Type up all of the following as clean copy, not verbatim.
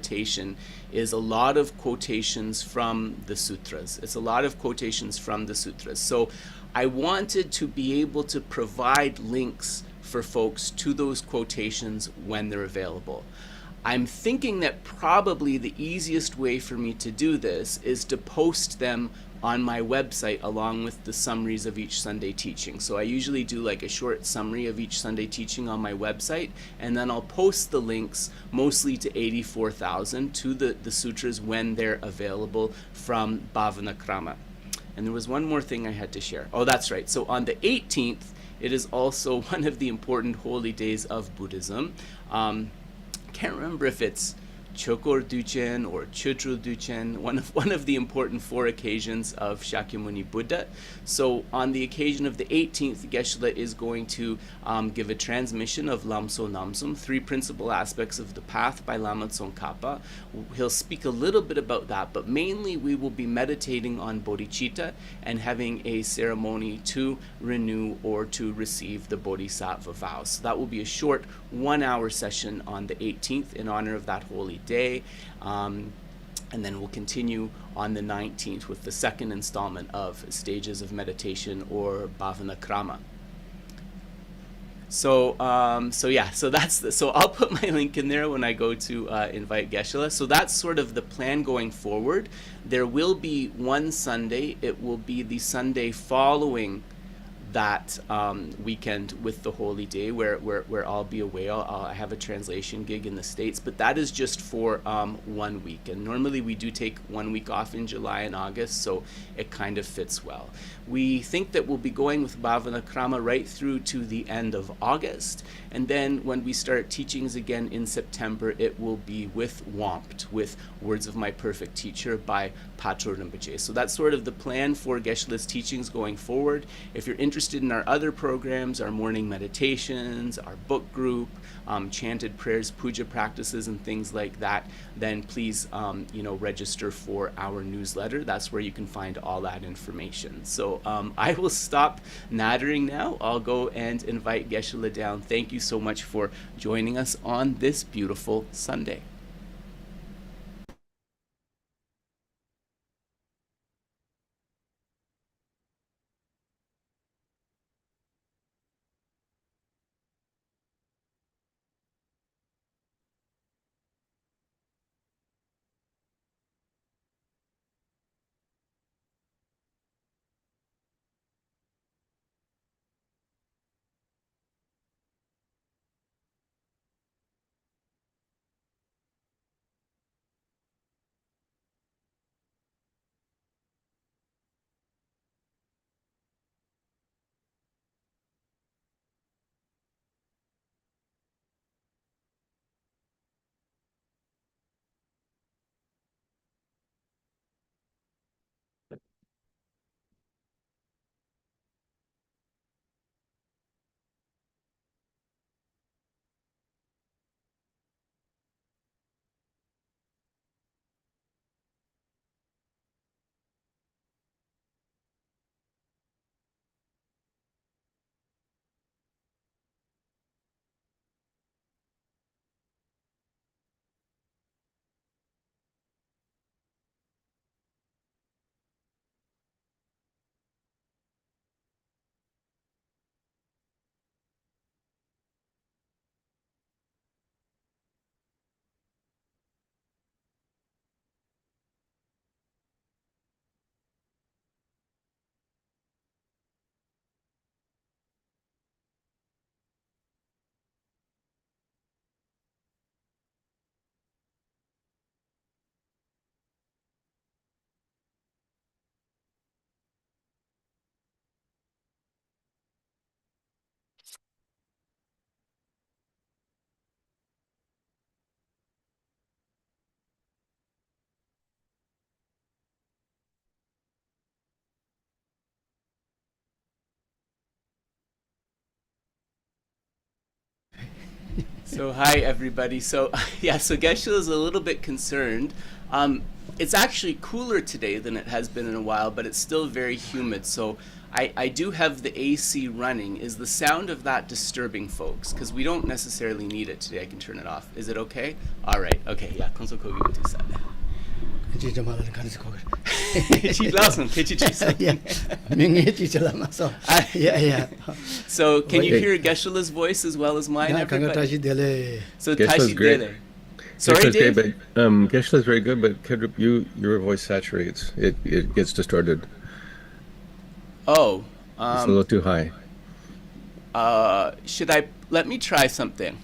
meditation is a lot of quotations from the sutras. It's a lot of quotations from the sutras. So I wanted to be able to provide links for folks to those quotations when they're available. I'm thinking that probably the easiest way for me to do this is to post them on my website along with the summaries of each Sunday teaching. So I usually do like a short summary of each Sunday teaching on my website, and then I'll post the links mostly to 84,000 to the sutras when they're available from Bhavanakrama. And there was one more thing I had to share. Oh, that's right. So on the 18th, it is also one of the important holy days of Buddhism. Can't remember if it's Chokor Duchen or Chudru Duchen, one of the important 4 occasions of Shakyamuni Buddha. So on the occasion of the 18th, Geshe is going to give a transmission of Lamso Namsum, 3 principal aspects of the path by Lama Tsongkhapa. He'll speak a little bit about that, but mainly we will be meditating on bodhicitta and having a ceremony to renew or to receive the Bodhisattva vows. So that will be a short 1-hour session on the 18th in honor of that holy day. And then we'll continue on the 19th with the second installment of stages of meditation or Bhavanakrama. So so I'll put my link in there when I go to invite Geshe. So that's sort of the plan going forward. There will be one Sunday. It will be the Sunday following that weekend with the holy day where I'll be away. I have a translation gig in the States, but that is just for 1 week. And normally we do take 1 week off in July and August, so it kind of fits well. We think that we'll be going with Bhavanakrama right through to the end of August. And then when we start teachings again in September, it will be with Wampt, with Words of My Perfect Teacher by Patrul Rinpoche. So that's sort of the plan for Geshe-la's teachings going forward. If you're interested in our other programs, our morning meditations, our book group, chanted prayers, puja practices, and things like that, then please register for our newsletter. That's where you can find all that information. So I will stop nattering now. I'll go and invite Geshe down. Thank you so much for joining us on this beautiful Sunday. So hi everybody. So Geshe is a little bit concerned. It's actually cooler today than it has been in a while, but it's still very humid. So I do have the AC running. Is the sound of that disturbing folks? Because we don't necessarily need it today. I can turn it off. Is it okay? All right. Okay. Yeah. Console code to set. So can you hear Geshe-la's voice as well as mine, everybody? So Tashi Dele. Sorry, Dave? But Geshe is very good, but your voice saturates. It gets distorted. Oh. It's a little too high. Let me try something.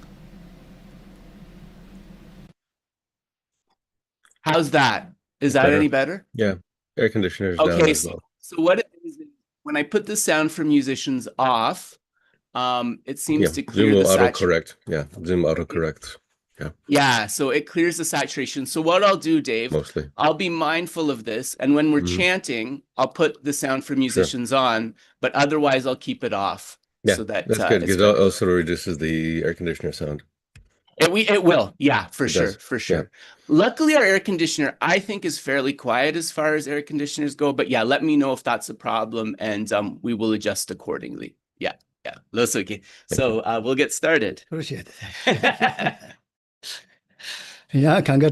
How's that? Is that any better? Yeah. Air conditioner's down as well. So what it is when I put the sound for musicians off, it seems to clear the saturation. Autocorrect. Yeah, Zoom autocorrect. Yeah, so it clears the saturation. So what I'll do, Dave, I'll be mindful of this, and when we're chanting, I'll put the sound for musicians on, but otherwise I'll keep it off. Yeah, so that's good, because it also reduces the air conditioner sound. It will, yeah, for sure. Yeah. Luckily, our air conditioner, I think, is fairly quiet as far as air conditioners go, but yeah, let me know if that's a problem, and we will adjust accordingly. Yeah. So we'll get started. Appreciate it. Yeah, So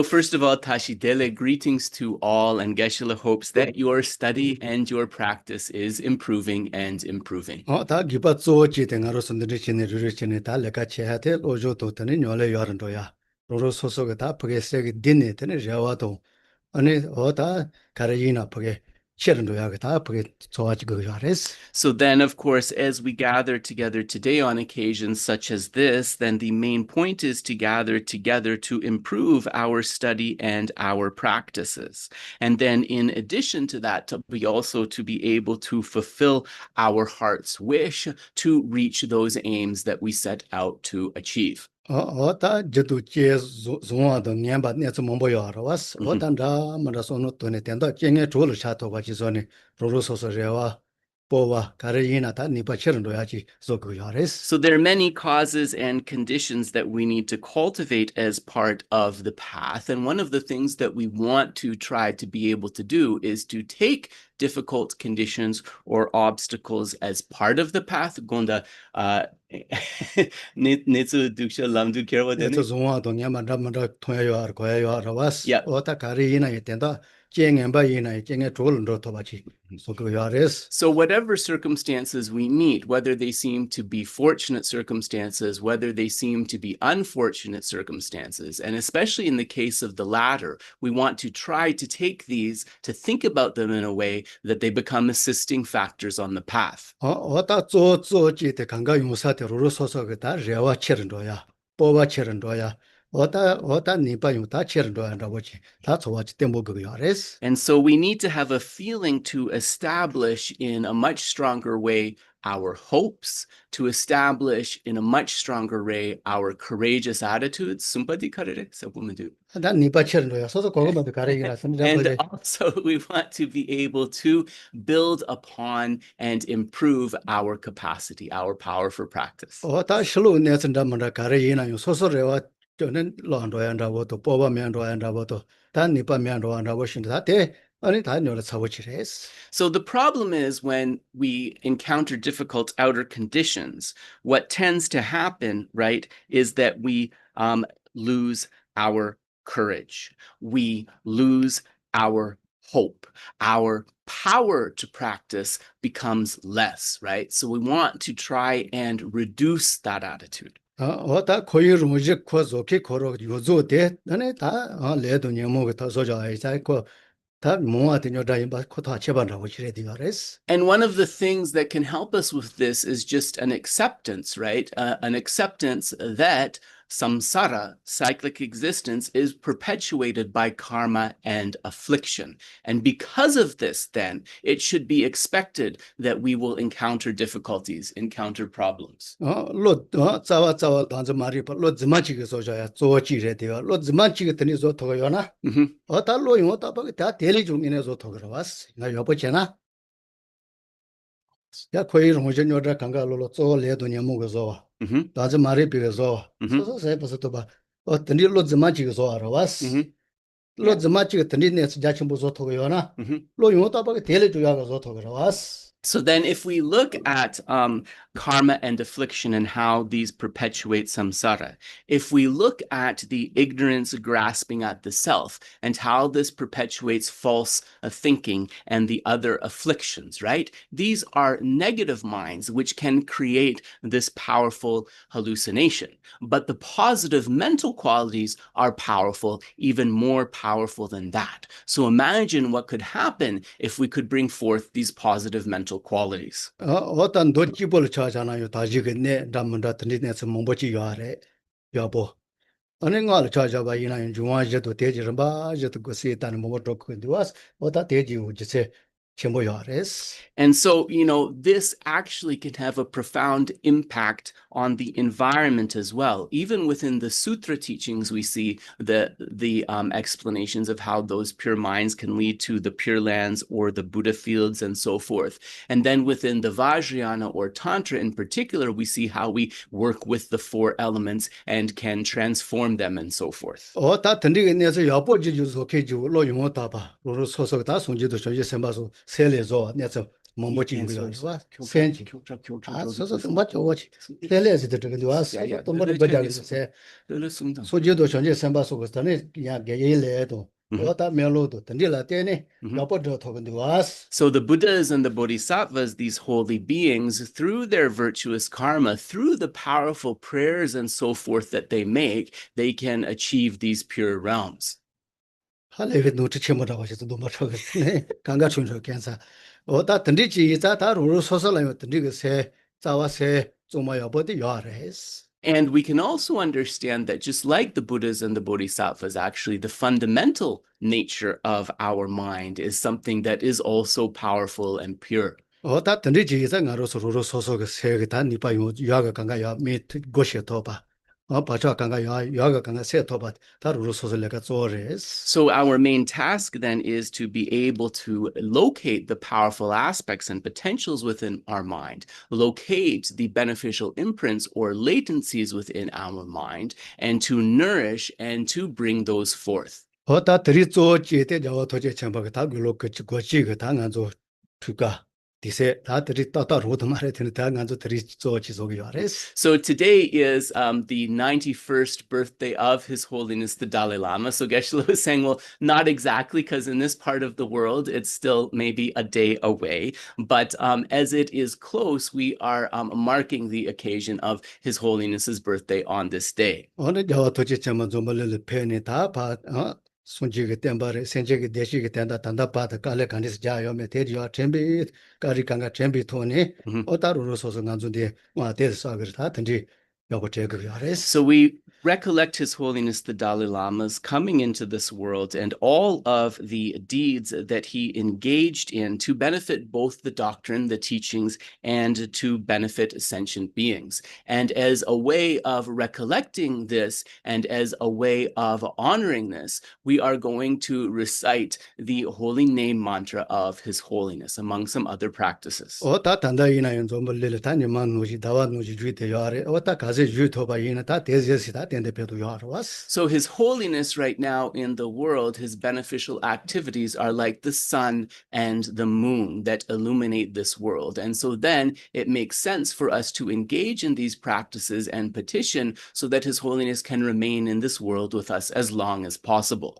first of all, Tashi Dele, greetings to all, and Geshe hopes that your study and your practice is improving and improving. So then, of course, as we gather together today on occasions such as this, then the main point is to gather together to improve our study and our practices. And then in addition to that, to be able to fulfill our heart's wish to reach those aims that we set out to achieve. So there are many causes and conditions that we need to cultivate as part of the path. And one of the things that we want to try to be able to do is to take difficult conditions or obstacles as part of the path. Gonda So whatever circumstances we meet, whether they seem to be fortunate circumstances, whether they seem to be unfortunate circumstances, and especially in the case of the latter, we want to try to take these, to think about them in a way that they become assisting factors on the path. And so we need to have a feeling to establish in a much stronger way our hopes, to establish in a much stronger way our courageous attitudes. And also we want to be able to build upon and improve our capacity, our power for practice. So the problem is when we encounter difficult outer conditions, what tends to happen, right, is that we lose our courage. We lose our hope. Our power to practice becomes less, right? So we want to try and reduce that attitude. And one of the things that can help us with this is just an acceptance, right? An acceptance that samsara, cyclic existence, is perpetuated by karma and affliction. And because of this, then, it should be expected that we will encounter difficulties, encounter problems. 로 zamachi tani jachimbo zoto yona. Lo yota ba tele juyaga zoto was. So then if we look at karma and affliction and how these perpetuate samsara, if we look at the ignorance grasping at the self and how this perpetuates false thinking and the other afflictions, right? These are negative minds which can create this powerful hallucination. But the positive mental qualities are powerful, even more powerful than that. So imagine what could happen if we could bring forth these positive mental qualities. 어떤 도치볼 차잖아요. 다지겠네. 담문다 드니네서 몽보지 요아래. 여보. 어느걸 차자바 이나 중앙제도 대지를 바제도 그세 있다는 뭐도 근데 와서 어다 대지 우지세 전부 요아레스. And so, this actually can have a profound impact on the environment as well. Even within the sutra teachings, we see the explanations of how those pure minds can lead to the pure lands or the Buddha fields and so forth. And then within the Vajrayana or Tantra in particular, we see how we work with the four elements and can transform them and so forth. 어다 드니네서 여보지 주소 계주 로용어다 봐. 로로 소소다 송지도 저지 sem바소 셀레조 네서 몽보지 이거와 센지 소소 맞죠 오지 셀레스도 저기 와서 또 머리 버자기세 소지도 전제 sem바소 거스다네 야 게일레도 어다 멜로도 드니라 때네 여보도 토근데 와서. So the Buddhas and the Bodhisattvas, these holy beings, through their virtuous karma, through the powerful prayers and so forth that they make, they can achieve these pure realms. 할레게 노트 체모라고 해서 너무 좋겠네. 강가 춘조 괜찮아. 어다 던지지 자다 로로 소설라요. 던지게세 자와세 좀마여 버디 요아레스. And we can also understand that just like the Buddhas and the Bodhisattvas, actually the fundamental nature of our mind is something that is also powerful and pure. 어다 던지지 자가로서 로로 소설게 세게 다 니바 요아가 강가야 미 고시 토바. So our main task then is to be able to locate the powerful aspects and potentials within our mind, locate the beneficial imprints or latencies within our mind, and to nourish and to bring those forth. So today is the 91st birthday of His Holiness the Dalai Lama. So Geshe was saying, well, not exactly, because in this part of the world, it's still maybe a day away. But as it is close, we are marking the occasion of His Holiness's birthday on this day. 손지게 땜바레 센제게 대시게 된다 단다바다 깔레 간디스 자요메 대리와 쳔비 까리강가 쳔비 토니 어다루로 소소 간준데 와 대서 그렇다 든지 요거 제거야레스. So we recollect His Holiness the Dalai Lama's coming into this world and all of the deeds that he engaged in to benefit both the doctrine, the teachings, and to benefit sentient beings. And as a way of recollecting this and as a way of honoring this, we are going to recite the holy name mantra of His Holiness among some other practices. So His Holiness right now in the world, his beneficial activities are like the sun and the moon that illuminate this world. And so then it makes sense for us to engage in these practices and petition so that His Holiness can remain in this world with us as long as possible.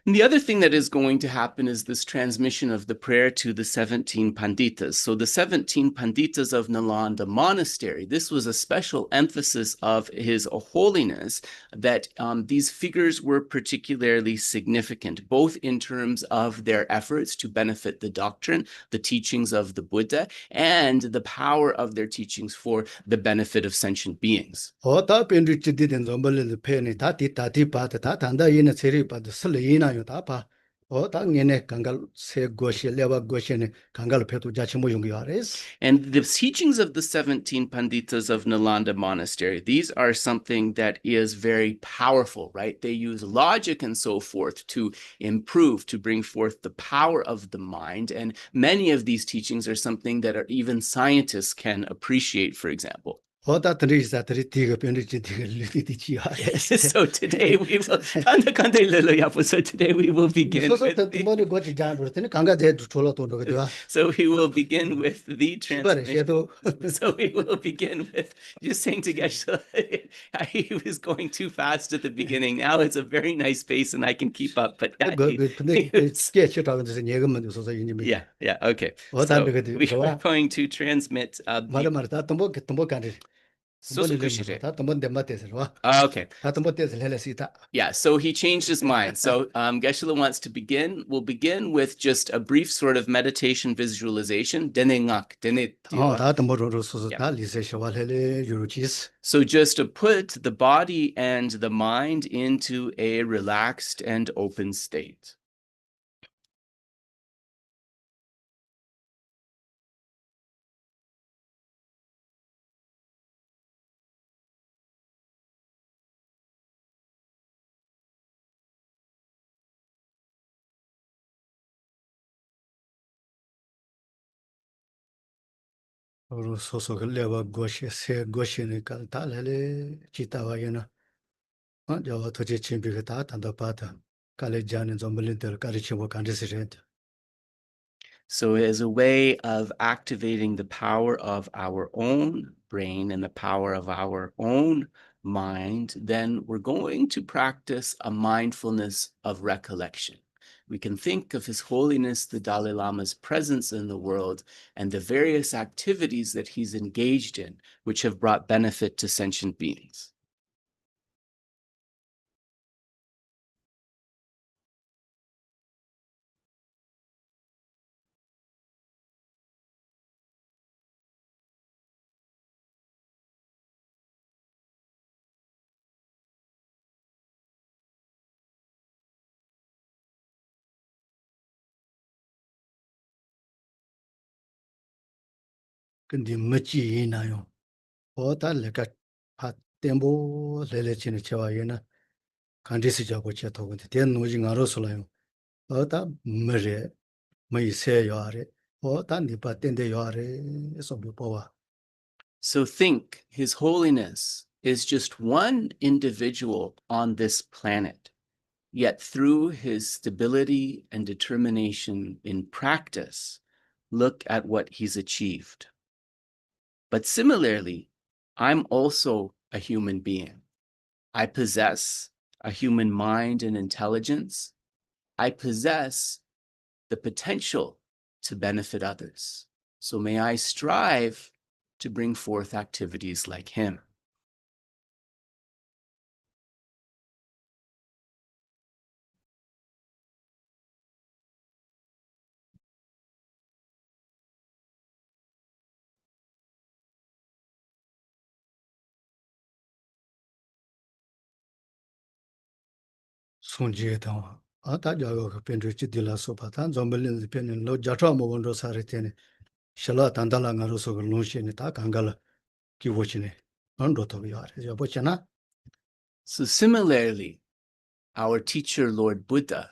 And the other thing that is going to happen is this transmission of the prayer to the 17 Paṇḍitas. So the 17 Paṇḍitas of Nālandā Monastery, this was a special emphasis of His Holiness that these figures were particularly significant, both in terms of their efforts to benefit the doctrine, the teachings of the Buddha, and the power of their teachings for the benefit of sentient beings. 당연히 강갈 세 것이 레와 것이네 강갈 배도 자치 모용 요아레스. And the teachings of the 17 Paṇḍitas of Nālandā Monastery, these are something that is very powerful, right? They use logic and so forth to improve, to bring forth the power of the mind. And many of these teachings are something that even scientists can appreciate, for example. So today we will so today we will begin with so we will begin with the transmission. So we will begin with just saying to Geshe, he was going too fast at the beginning. Now it's a very nice pace and I can keep up. But yeah, yeah, okay. So we are going to transmit. Okay. Yeah, so he changed his mind. So Geshe wants to begin. We'll begin with just a brief sort of meditation visualization. So just to put the body and the mind into a relaxed and open state. So as a way of activating the power of our own brain and the power of our own mind, then we're going to practice a mindfulness of recollection. We can think of His Holiness the Dalai Lama's presence in the world and the various activities that he's engaged in, which have brought benefit to sentient beings. 근데 멋지 나요. 내가 tembo lele chini chewa yena kandisi jago che to gunde den noji ngaro solayo mere mai se yare nipa tende yare sobi powa. So think His Holiness is just one individual on this planet. Yet through his stability and determination in practice, look at what he's achieved. But similarly, I'm also a human being. I possess a human mind and intelligence. I possess the potential to benefit others. So may I strive to bring forth activities like him. Sunji etang ata jago ka pendri chidila sopa tan zombelin penin lo jatra mo wondo sare tene shala tandala ngaro so lo shene ta kangala ki wochine ando to yare ya bochana. So similarly, our teacher, Lord Buddha,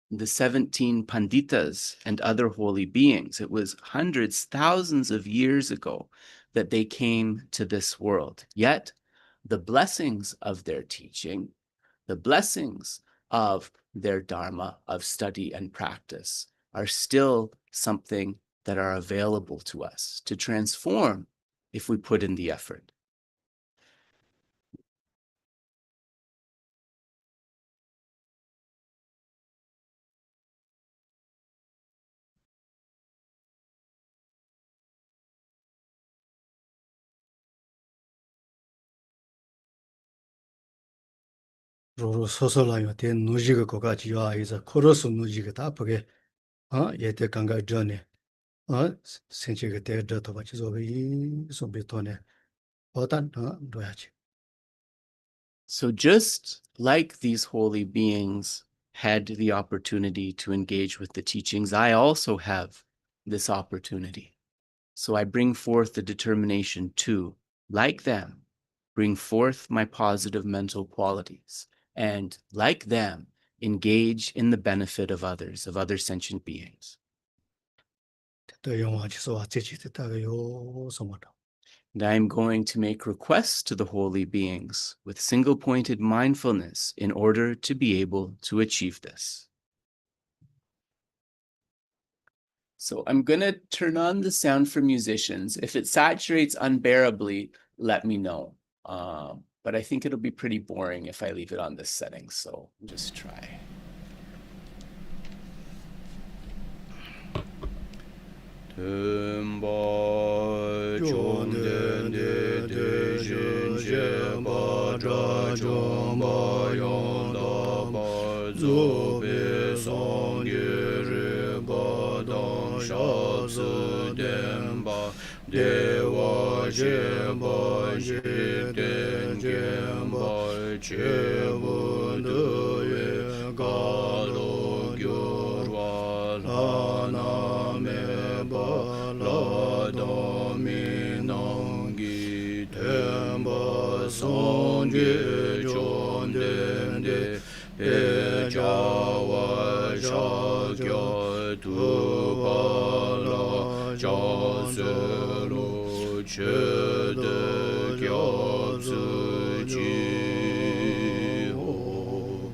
the 17 Paṇḍitas and other holy beings, it was hundreds, thousands of years ago that they came to this world. Yet the blessings of their teaching, the blessings of their dharma, of study and practice, are still something that are available to us to transform if we put in the effort. 로로 소소라요 된 누지가 거가지 요 아이자 코로스 누지가 다 보게 예때 강가 전에 생체가 대더도 같이 소비 소비토네 어단 도야지. So just like these holy beings had the opportunity to engage with the teachings, I also have this opportunity. So I bring forth the determination to, like them, bring forth my positive mental qualities, and like them, engage in the benefit of others, of other sentient beings. And I am going to make requests to the holy beings with single-pointed mindfulness in order to be able to achieve this. So I'm going to turn on the sound for musicians. If it saturates unbearably, let me know. But I think it'll be pretty boring if I leave it on this setting, so just try. Dewa Jemba Jiten Jemba Chebu Duye Galo Gyurwa Lana Meba Ladomi Nangi Temba Sonje Chondende Pejawa Shakya Tubala Jase Chede Gyabzi Ji Ho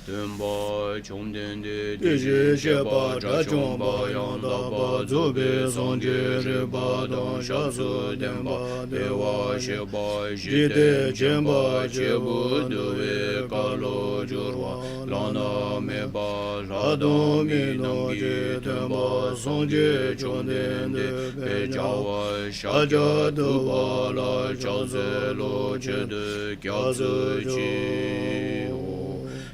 Demba Chomdende Deje Sheba Drachomba Yanda Ba Zube Sanje Reba Dan Shasu Demba Dewa Sheba Jite Jemba Chebu Duwe Kalo Jurwa Lana Meba Radomi Nangi Demba Sanje Chondende Pejawa Shaja Dubala Chazelo Chede Gyabzi Ji Ho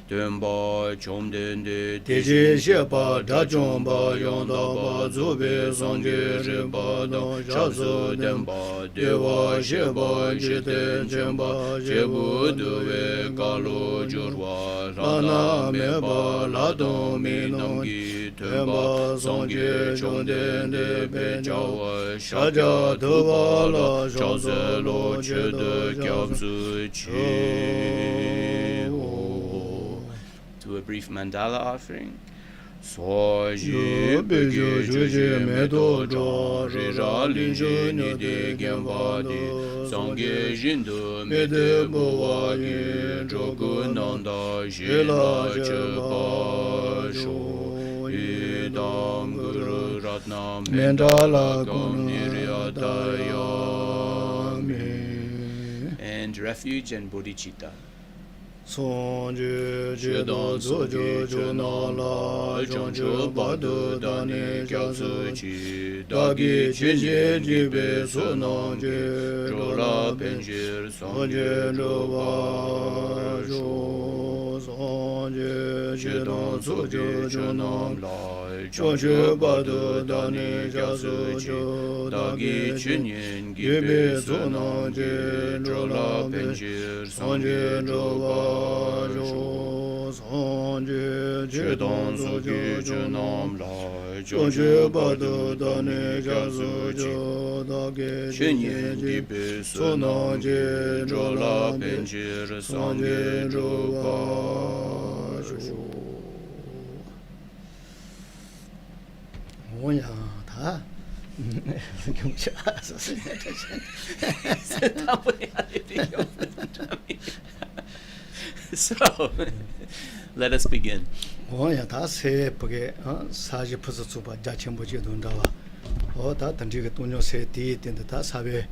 Demba Chomdende Deje Sheba Drachomba Yanda Ba Zube Sanje Reba Dan Shasu Demba Dewa Sheba Jite Jemba Chebu Duwe Kalo Jurwa Lana Meba Ladomi Nangi Temba Sanje Chondende Pejawa Shaja Dubala Chazelo Chede Gyabzi Ji Ho. Do a brief mandala offering. Soji Beje Juje Medo Jo Rira Linje Nide Genvadi Sangye Jindu Mede Bowa Yin Jogu Nanda Jila Chepa Sho Idam Guru Ratnam Mendala Gom Niriyata Yami. And refuge and bodhicitta. Sonje Jedan Zojo Junala Jonjo Badu Dani Gyatsu Chi Dagi Chinje Jibe Sonanje Jola Penjir Sonje Loba Jo Sonje Jedan Zojo Junam Lai Jonjo Badu Dani Gyatsu Chi Dagi Chinje Jibe Sonanje Jola Penjir Sonje Loba Chedan Sugi Chunam Lai Jonje Badu Dani Gyatsu Jo Dagi Chinyen Gibe Sonanje Jola Penjir Sonje Rupa Jo. Ta. So, let us begin. 다 세쁘게 사지 부서 주바 자천부지 돈다와 다 던지게 돈요 세디 된다 다 사베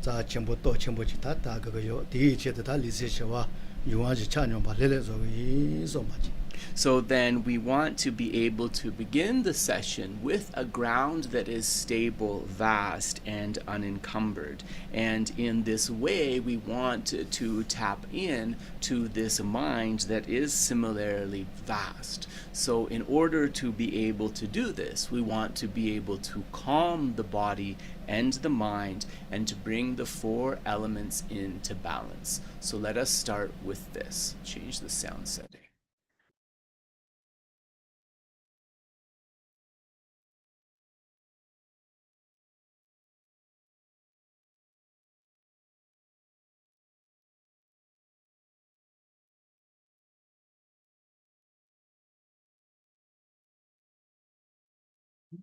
자 전부 또 전부지 다 그거요 디제도 다 리세셔와 유아지 찬용 발레레서 이 소마지. So then we want to be able to begin the session with a ground that is stable, vast, and unencumbered. And in this way, we want to tap in to this mind that is similarly vast. So in order to be able to do this, we want to be able to calm the body and the mind and to bring the four elements into balance. So let us start with this. Change the sound setting.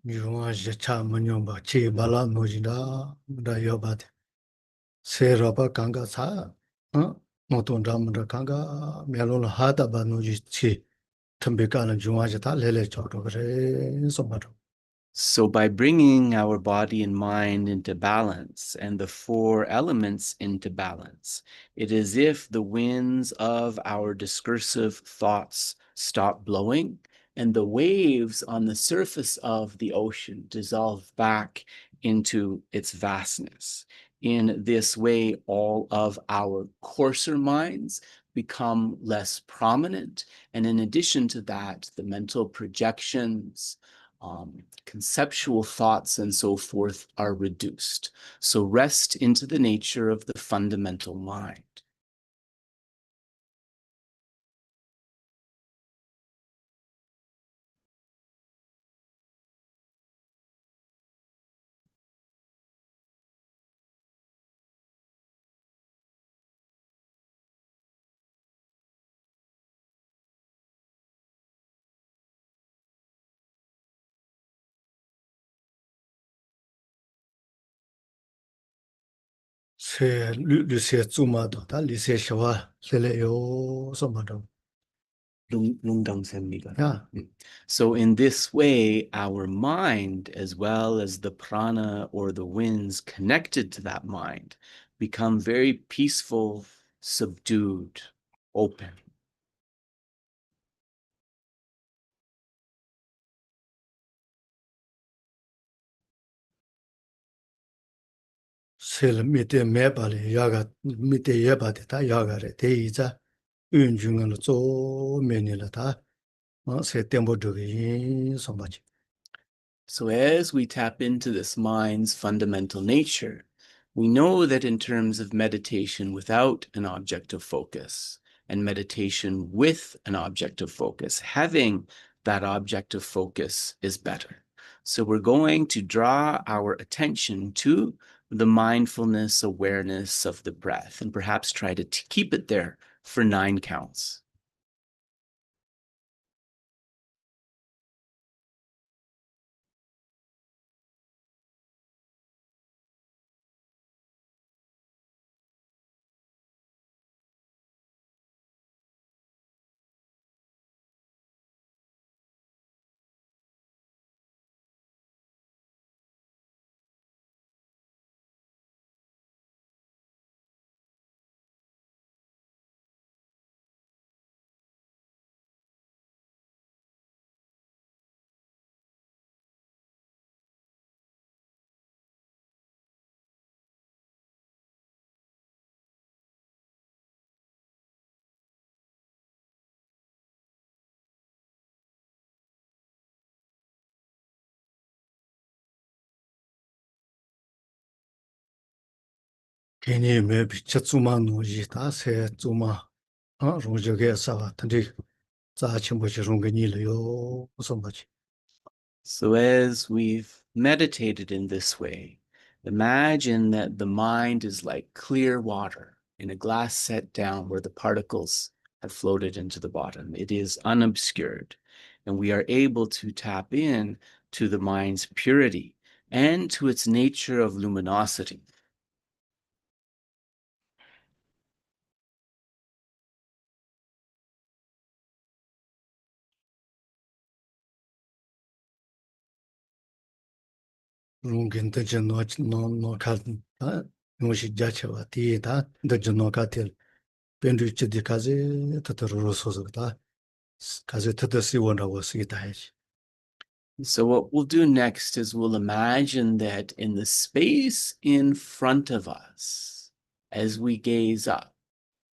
유아지 참 문용바 치 발라 노진다 다 여바데 세라바 강가 사 모톤 담다 강가 멜론 하다바 노지 치 텀베가는 유아지 다 레레 저도 그래 소마도. So by bringing our body and mind into balance and the four elements into balance, it is if the winds of our discursive thoughts stop blowing and the waves on the surface of the ocean dissolve back into its vastness. In this way, all of our coarser minds become less prominent. And in addition to that, the mental projections, conceptual thoughts and so forth are reduced. So rest into the nature of the fundamental mind. 세 루세 주마도 다 리세 샤와 레레요 소마도. Yeah. So in this way, our mind, as well as the prana or the winds connected to that mind, become very peaceful, subdued, open. 셀 밑에 매발이 야가 밑에 예바데 다 야가래 대이자 운중을 조 메닐다 세 템보드기 소마지. So as we tap into this mind's fundamental nature, we know that in terms of meditation without an object of focus and meditation with an object of focus, having that object of focus is better. So we're going to draw our attention to the mindfulness awareness of the breath and perhaps try to keep it there for 9 counts. 괜히 매 비쳤주만 노지 다세 주마 로저게 사와 근데 자침보지 롱게니려요 소마지. So as we've meditated in this way, imagine that the mind is like clear water in a glass set down where the particles have floated into the bottom. It is unobscured, and we are able to tap in to the mind's purity and to its nature of luminosity. 롱겐 더저 노노카 노시 자체와 디에다 더저 노카텔 벤두치디 카제 터터로소서다 카제 터터시 원다고 쓰기다 해지. So what we'll do next is we'll imagine that in the space in front of us, as we gaze up,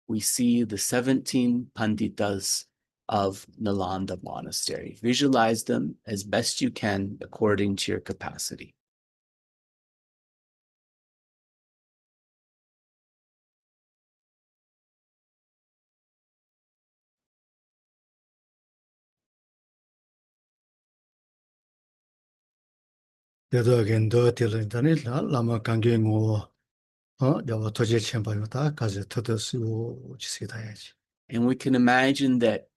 we see the 17 Paṇḍitas of Nālandā Monastery. Visualize them as best you can according to your capacity. 대도하겐 더텔다니 라마 강경고 야와 토제 쳔바요다 카제 터터시 지시다 해지. And we can imagine that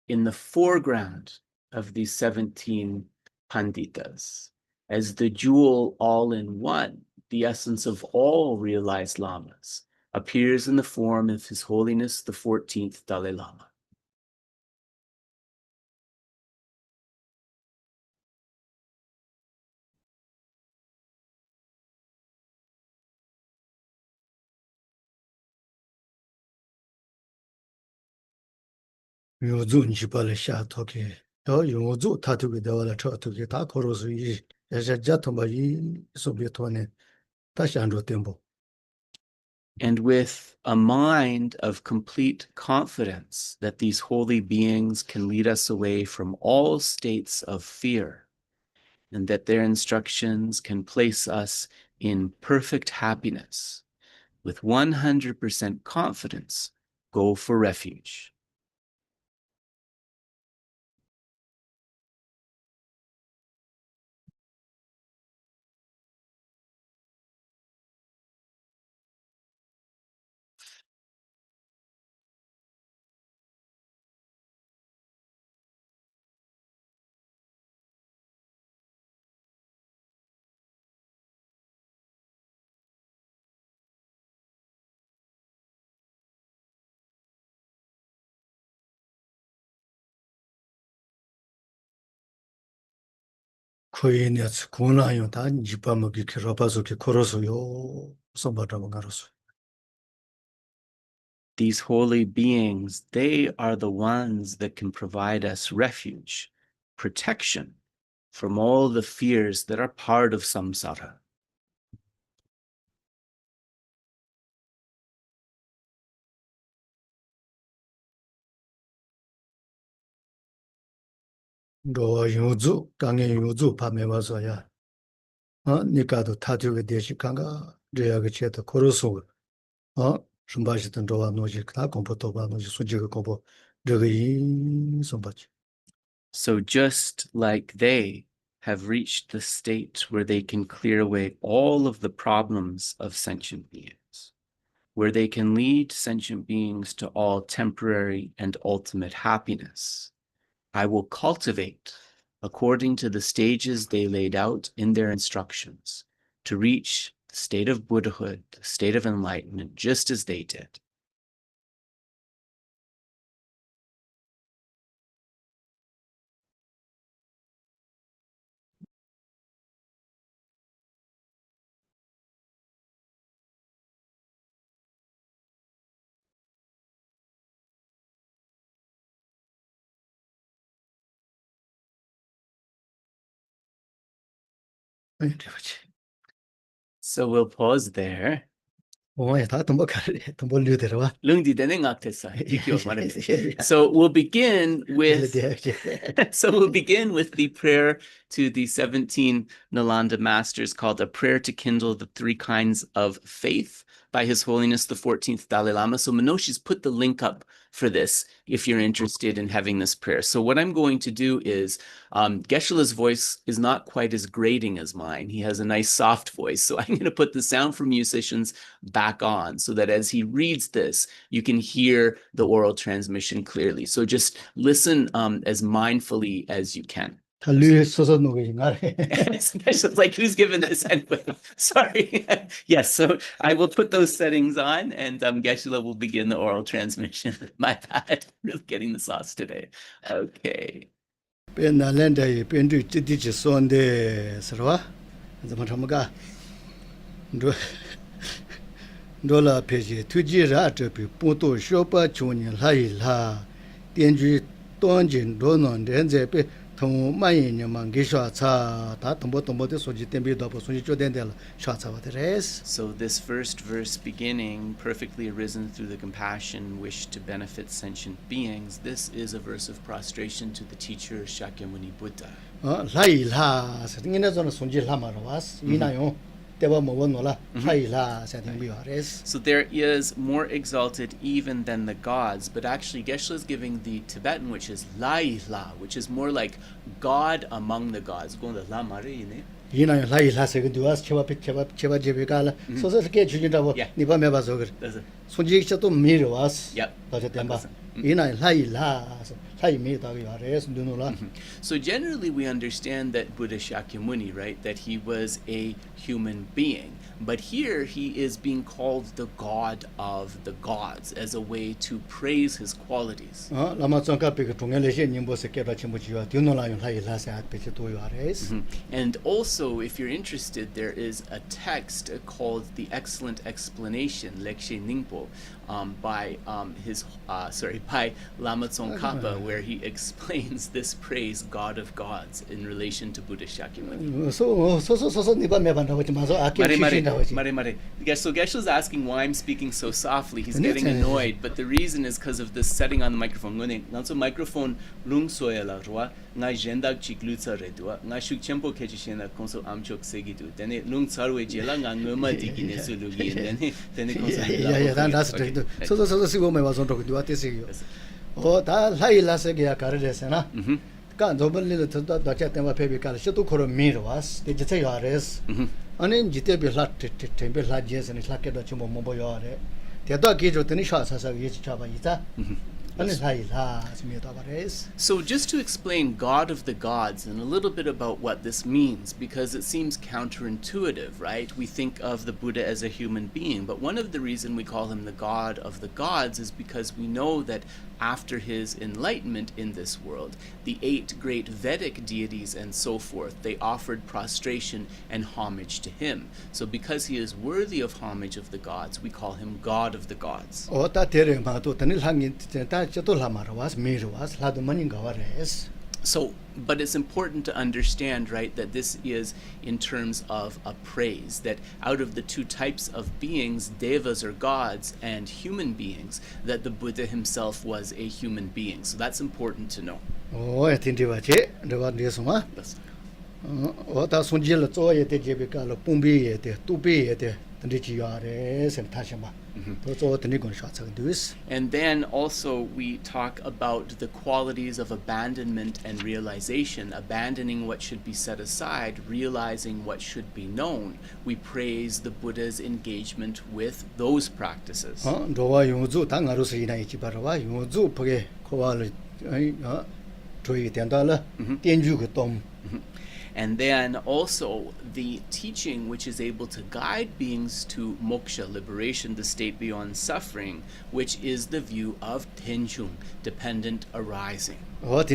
in the foreground of these 17 Paṇḍitas, as the jewel all in one, the essence of all realized lamas, appears in the form of His Holiness the 14th Dalai Lama. 요즘 지발에 샤토게 더 요즘 타투게 되어라 쳐투게 다 걸어서 이 자토바이 소비토네 다시 안로 템보. And with a mind of complete confidence that these holy beings can lead us away from all states of fear, and that their instructions can place us in perfect happiness, with 100% confidence, go for refuge. 코이네츠 고나요 다 지바먹이 키로바소키 코로소요 som바다방가로소. These holy beings, they are the ones that can provide us refuge, protection from all the fears that are part of samsara. 로 요주 강에 요주 밤에 와서야 니까도 타투게 되시 강가 레야게 체도 코로소 준바시던 로와 노지 다 공포도바 노지 수지가 공포 저기 som바지. So just like they have reached the state where they can clear away all of the problems of sentient beings, where they can lead sentient beings to all temporary and ultimate happiness, I will cultivate according to the stages they laid out in their instructions to reach the state of Buddhahood, the state of enlightenment, just as they did. So we'll pause there. 다 돈벌가래 돈벌류대로와. So we'll begin with the prayer to the 17 Nālandā masters called A Prayer to Kindle the Three Kinds of Faith by His Holiness the 14th Dalai Lama. So Minoshi's put the link up for this if you're interested in having this prayer. So what I'm going to do is, Geshe-la's voice is not quite as grating as mine. He has a nice soft voice. So I'm going to put the sound for musicians back on so that as he reads this, you can hear the oral transmission clearly. So just listen as mindfully as you can. It's like, who's given this anyway? Sorry. Yes, so I will put those settings on and Geshe-la will begin the oral transmission. My bad. Really getting the sauce today. Okay. Dola peji tuji ra tepi poto shopa chuni lai la tenju tonjin donon denze pe tong mayin nyamang gishwa cha ta tombo de soji tembi do soji choden de la sha cha wa res. So this first verse beginning, perfectly arisen through the compassion, wish to benefit sentient beings, this is a verse of prostration to the teacher Shakyamuni Buddha. Lai la sa ngina zona sonji la ma was ina yo. So there is more exalted even than the gods, but actually Geshe is giving the Tibetan, which is Lai La, which is more like God among the gods. So generally we understand that Buddha Shakyamuni, right, that he was a human being. But here he is being called the god of the gods as a way to praise his qualities. And also, if you're interested, there is a text called The Excellent Explanation, Lekshe Ningpo, by Lama Tsongkhapa, where he explains this praise, God of gods, in relation to Buddha Shakyamuni. So Geshe's asking why I'm speaking so softly. He's getting annoyed, but the reason is because of this setting on the microphone. Nganso microphone lung soyala rwa nga jendak chiklutsa redwa nga shukchempo kechishena konso amchok segidu. Then lung sarwe jela nga ngoma dikine sulugi. Then konso. That's so sigo me was on talking to what is you. Oh, that high last year carresena. Can't double little to the chat and baby car. She took her mirror was. Did you say yours? And in GTB lot temple like yes and it's like a chumbo moboyore. The dog gave you 10 shots as a each chavaita. So just to explain God of the gods and a little bit about what this means, because it seems counterintuitive, right? We think of the Buddha as a human being, but one of the reasons we call him the God of the gods is because we know that after his enlightenment in this world, the 8 great Vedic deities and so forth, they offered prostration and homage to him. So because he is worthy of homage of the gods, we call him God of the gods. So, but it's important to understand, right, that this is in terms of a praise, that out of the 2 types of beings, devas or gods, and human beings, that the Buddha himself was a human being. So that's important to know. Oh, I think you are And then also we talk about the qualities of abandonment and realization, abandoning what should be set aside, realizing what should be known. We praise the Buddha's engagement with those practices. And then also the teaching which is able to guide beings to moksha, liberation, the state beyond suffering, which is the view of tenshung, dependent arising. And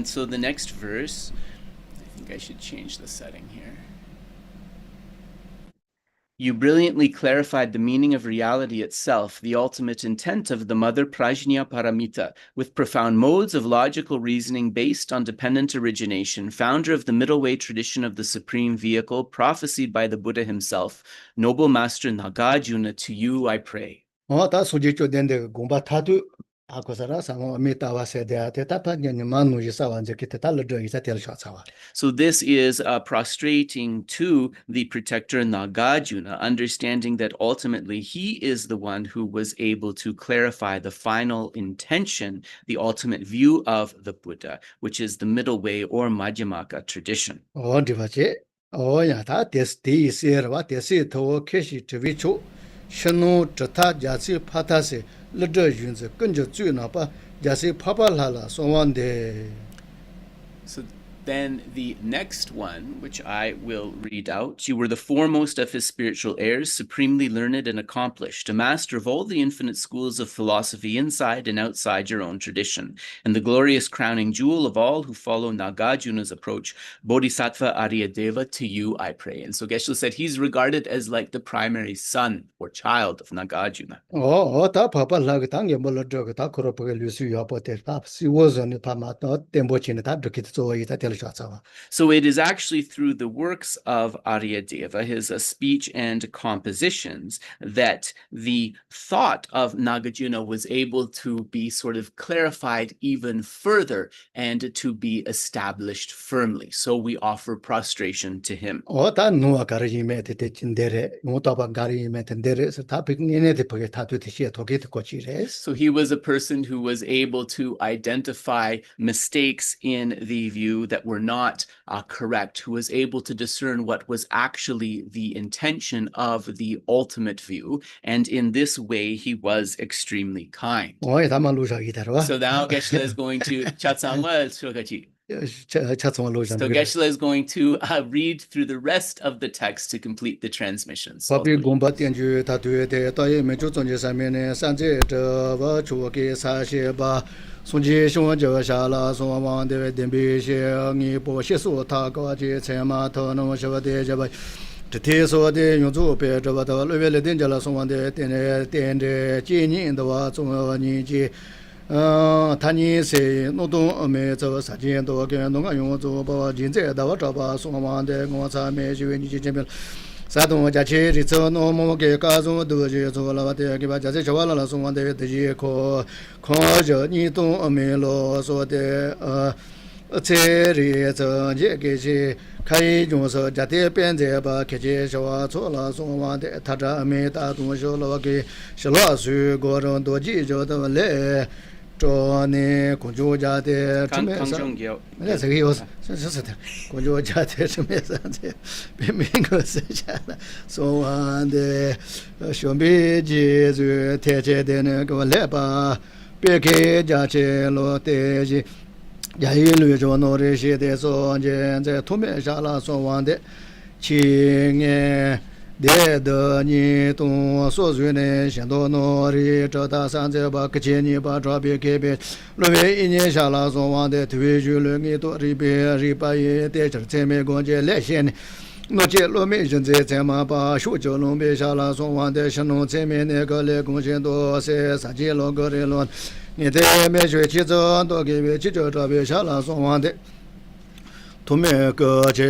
so the next verse, I think I should change the setting here. You brilliantly clarified the meaning of reality itself, the ultimate intent of the Mother Prajna Paramita, with profound modes of logical reasoning based on dependent origination, founder of the middle way tradition of the supreme vehicle, prophesied by the Buddha himself. Noble Master Nagarjuna, to you I pray. So this is prostrating to the protector Nagarjuna, understanding that ultimately he is the one who was able to clarify the final intention, the ultimate view of the Buddha, which is the middle way or Madhyamaka tradition. So then the next one, which I will read out, you were the foremost of his spiritual heirs, supremely learned and accomplished, a master of all the infinite schools of philosophy inside and outside your own tradition, and the glorious crowning jewel of all who follow Nagarjuna's approach, Bodhisattvacaryāvatāra, to you I pray. And so Geshe said he's regarded as like the primary son or child of Nagarjuna. So it is actually through the works of Aryadeva, his speech and compositions, that the thought of Nagarjuna was able to be sort of clarified even further and to be established firmly. So we offer prostration to him. So he was a person who was able to identify mistakes in the view that were not correct, who was able to discern what was actually the intention of the ultimate view. And in this way, he was extremely kind. So now Geshe is going to So Geshe is going to read through the rest of the text to complete the transmission. So Tani se no don me zo sa jian do ge no ga yong zo ba jin zhe da wa zhao ba song wang de gong cha me ji wen ji jian bian sa dong jia qi ri zo no mo ge ga zo de ji zo la ba de ge ba jia zhe chao la la song wang de de ji ko zhe ni dong me lo so de ce ri zo jie ge ji kai zhong se jia de bian zhe ba ke ji shao cuo la song wang de ta zha me da dong xiu lo ge shi la su guo zhong duo ji zhou de le 这呢，公主家的什么上？那这个有是的，公主家的什么上的，别每个时间了，说完的兄弟姐就贴切的那个来吧，别给家去落的去，家一路着弄这些的说现在图面上了说完的，亲哎。 de de ni tu so zui ne xian do no ri zhe da san zhe ba ke jie ni ba zhuo bi ke bi lu wei yi nian xia la song wang de tui ju lu ni do ri bi ri ba yi de zhe zhe me gong jie le xian ni no jie lu mei zhen zhe zhe ma ba shu jiu long bi xia la song wang de shen long zhe me ne ge le gong xian do se sa jie lo ge ri lo ni de me xue qi zhe do ge bi qi zhe zhe bi xia la song wang de 图面各界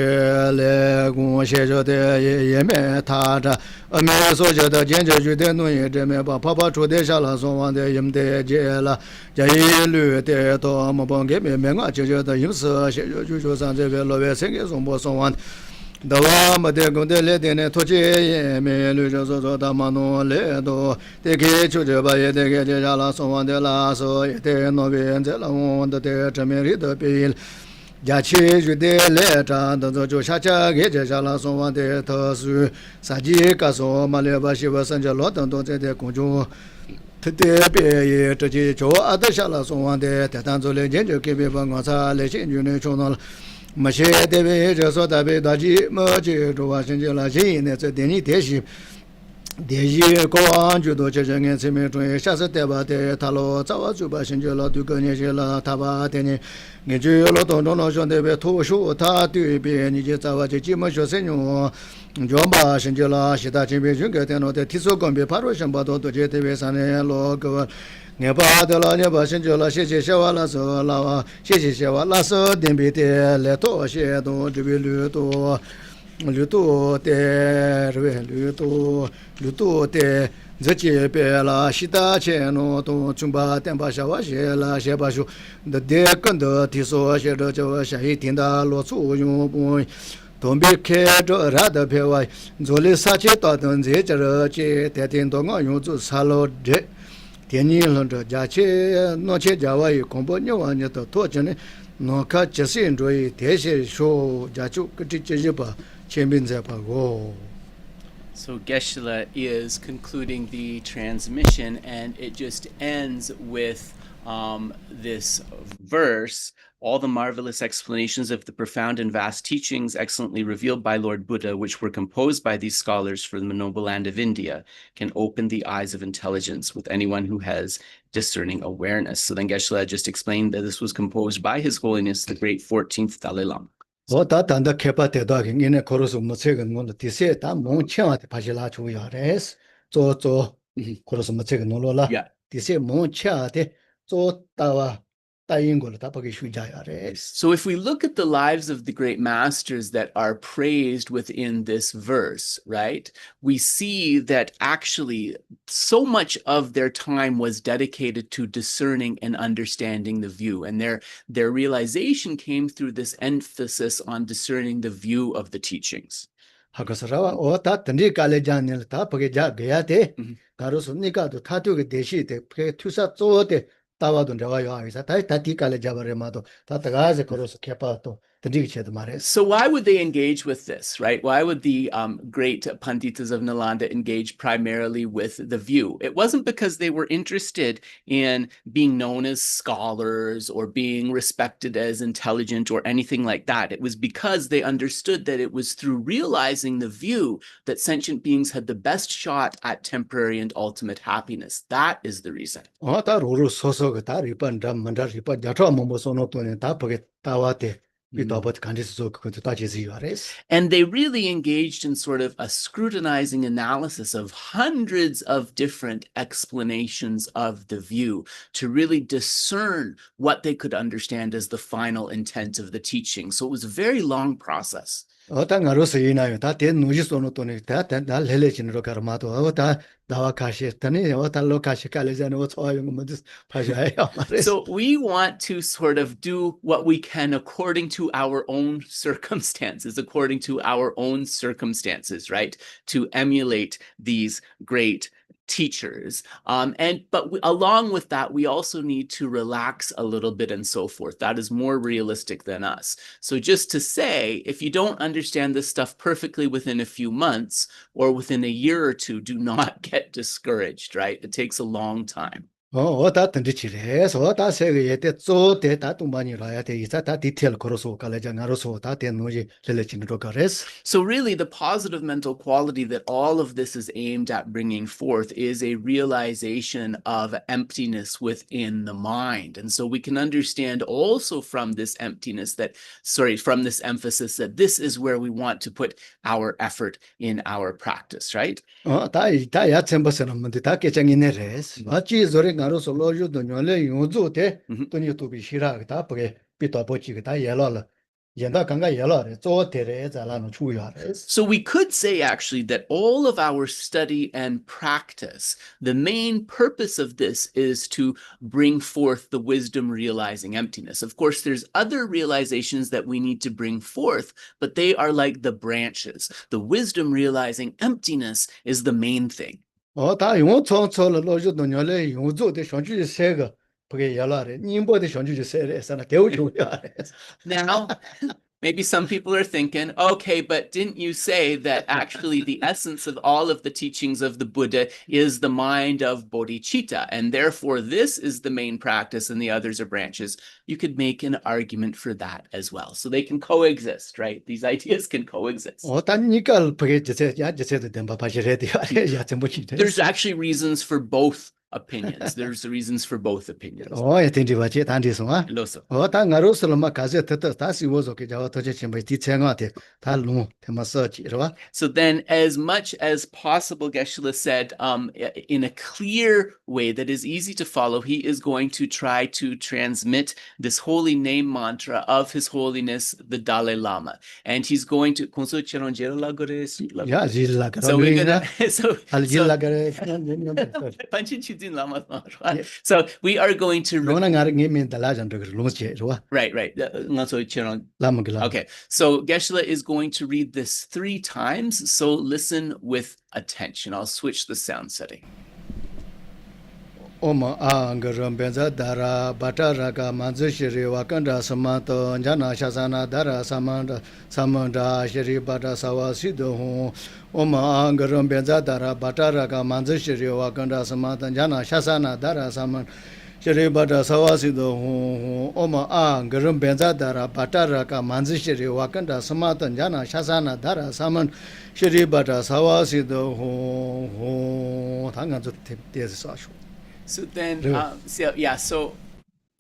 来共写着的也没他着，没所写的坚决就得弄一这没把泡泡出的下了送完的也没得接了，这一律的多么帮给没我就觉得有时写就上这个老百姓给送不送完。 da wa ma de gong de le de ne to che ye me lu jo so da ma no le do de ke chu je ba ye de ke je ja la so wan de la so ye de no bien de la won de zhe me ri de bi ja qi ju de le zhang de zo sha cha ge je ja la so wan de te su sa ji ga so ma le ba shi ba san je lo dong dong zhe de gong ju te de bie ye zhe ji zhou a de sha la so wan de de dan zo le jian ju ge bi ban guang cha le xin ju ne chong no 没写的呗，这说的呗，大吉没记住啊，现在了，现在这电力电系，电系光就多这些年前面注意，下次对吧？对，他老早啊就把现在了，对个年些了，他把电呢，你就老当中了，兄弟呗，图书他对呗，你就早啊就基本学生用，就把现在了，其他这边就给电脑的提速工别，爬入上把多多这这边上来老个。 你把的了，你把现在了，谢谢小娃了说了，谢谢小娃了说点别的来多些多，这边绿多的，这边绿多的，这这边了，其他钱呢都准备点把小娃写了，写把书，那点更多提说写着就下一天的落作用不。 东北开着热的片外，做的啥去到等这这这天天都我用做啥了这。 天你了这家去，那去家外恐怕你往你都多着呢，那看这些注意，这些说家就跟这些吧，前面再把哦。 So Geshe is concluding the transmission, and it just ends with this verse. All the marvelous explanations of the profound and vast teachings excellently revealed by Lord Buddha, which were composed by these scholars from the noble land of India, can open the eyes of intelligence with anyone who has discerning awareness. So then Geshe just explained that this was composed by His Holiness, the great 14th Dalai Lama. 我打单的开发得到的，你那可能是没这个弄的，第三打蒙强的把些拉出来的，做，可能是没这个弄了啦。第三蒙强的做到啊。 So if we look at the lives of the great masters that are praised within this verse, right, we see that actually so much of their time was dedicated to discerning and understanding the view, and their realization came through this emphasis on discerning the view of the teachings. 다와도 내가 요 아이사 다 디칼레 잡아레마도 다 다가제 거로서 개파도 So why would they engage with this, right? Why would the great Paṇḍitas of Nālandā engage primarily with the view? It wasn't because they were interested in being known as scholars or being respected as intelligent or anything like that. It was because they understood that it was through realizing the view that sentient beings had the best shot at temporary and ultimate happiness. That is the reason. And they really engaged in sort of a scrutinizing analysis of hundreds of different explanations of the view to really discern what they could understand as the final intent of the teaching. So it was a very long process. So we want to sort of do what we can according to our own circumstances, right? To emulate these great teachers. But along with that, we also need to relax a little bit and so forth. That is more realistic than us. So just to say, if you don't understand this stuff perfectly within a few months or within a year or two, do not get discouraged, right? It takes a long time. So really, the positive mental quality that all of this is aimed at bringing forth is a realization of emptiness within the mind. And so we can understand also from this emptiness from this emphasis that this is where we want to put our effort in our practice, right? So we could say actually that all of our study and practice, the main purpose of this is to bring forth the wisdom realizing emptiness. Of course, there's other realizations that we need to bring forth, but they are like the branches. The wisdom realizing emptiness is the main thing. Now, maybe some people are thinking, okay, but didn't you say that actually the essence of all of the teachings of the Buddha is the mind of bodhicitta, and therefore this is the main practice and the others are branches? You could make an argument for that as well. So they can coexist, right? These ideas can coexist. There's actually reasons for both opinions. There's reasons for both opinions. So then, as much as possible, Geshe said, in a clear way that is easy to follow, he is going to try to transmit this holy name mantra of His Holiness the Dalai Lama. And he's going to... So we're gonna... So we are going to... Right. Okay. So Geshe is going to read this 3 times. So listen with attention. I'll switch the sound setting. Oma angaram benza dara bataraka manzu shiri wakanda samanta jana shasana dara samanda shiri bata sawasido hu. Oma angaram benza dara bataraka manzu shiri wakanda samanta jana shasana dara samanda shiri bata sawasido hu. Oma angaram benza dara bataraka manzu shiri wakanda samanta jana shasana dara samanda shiri bata sawasido hu. Tanganzu tezasashu. So then,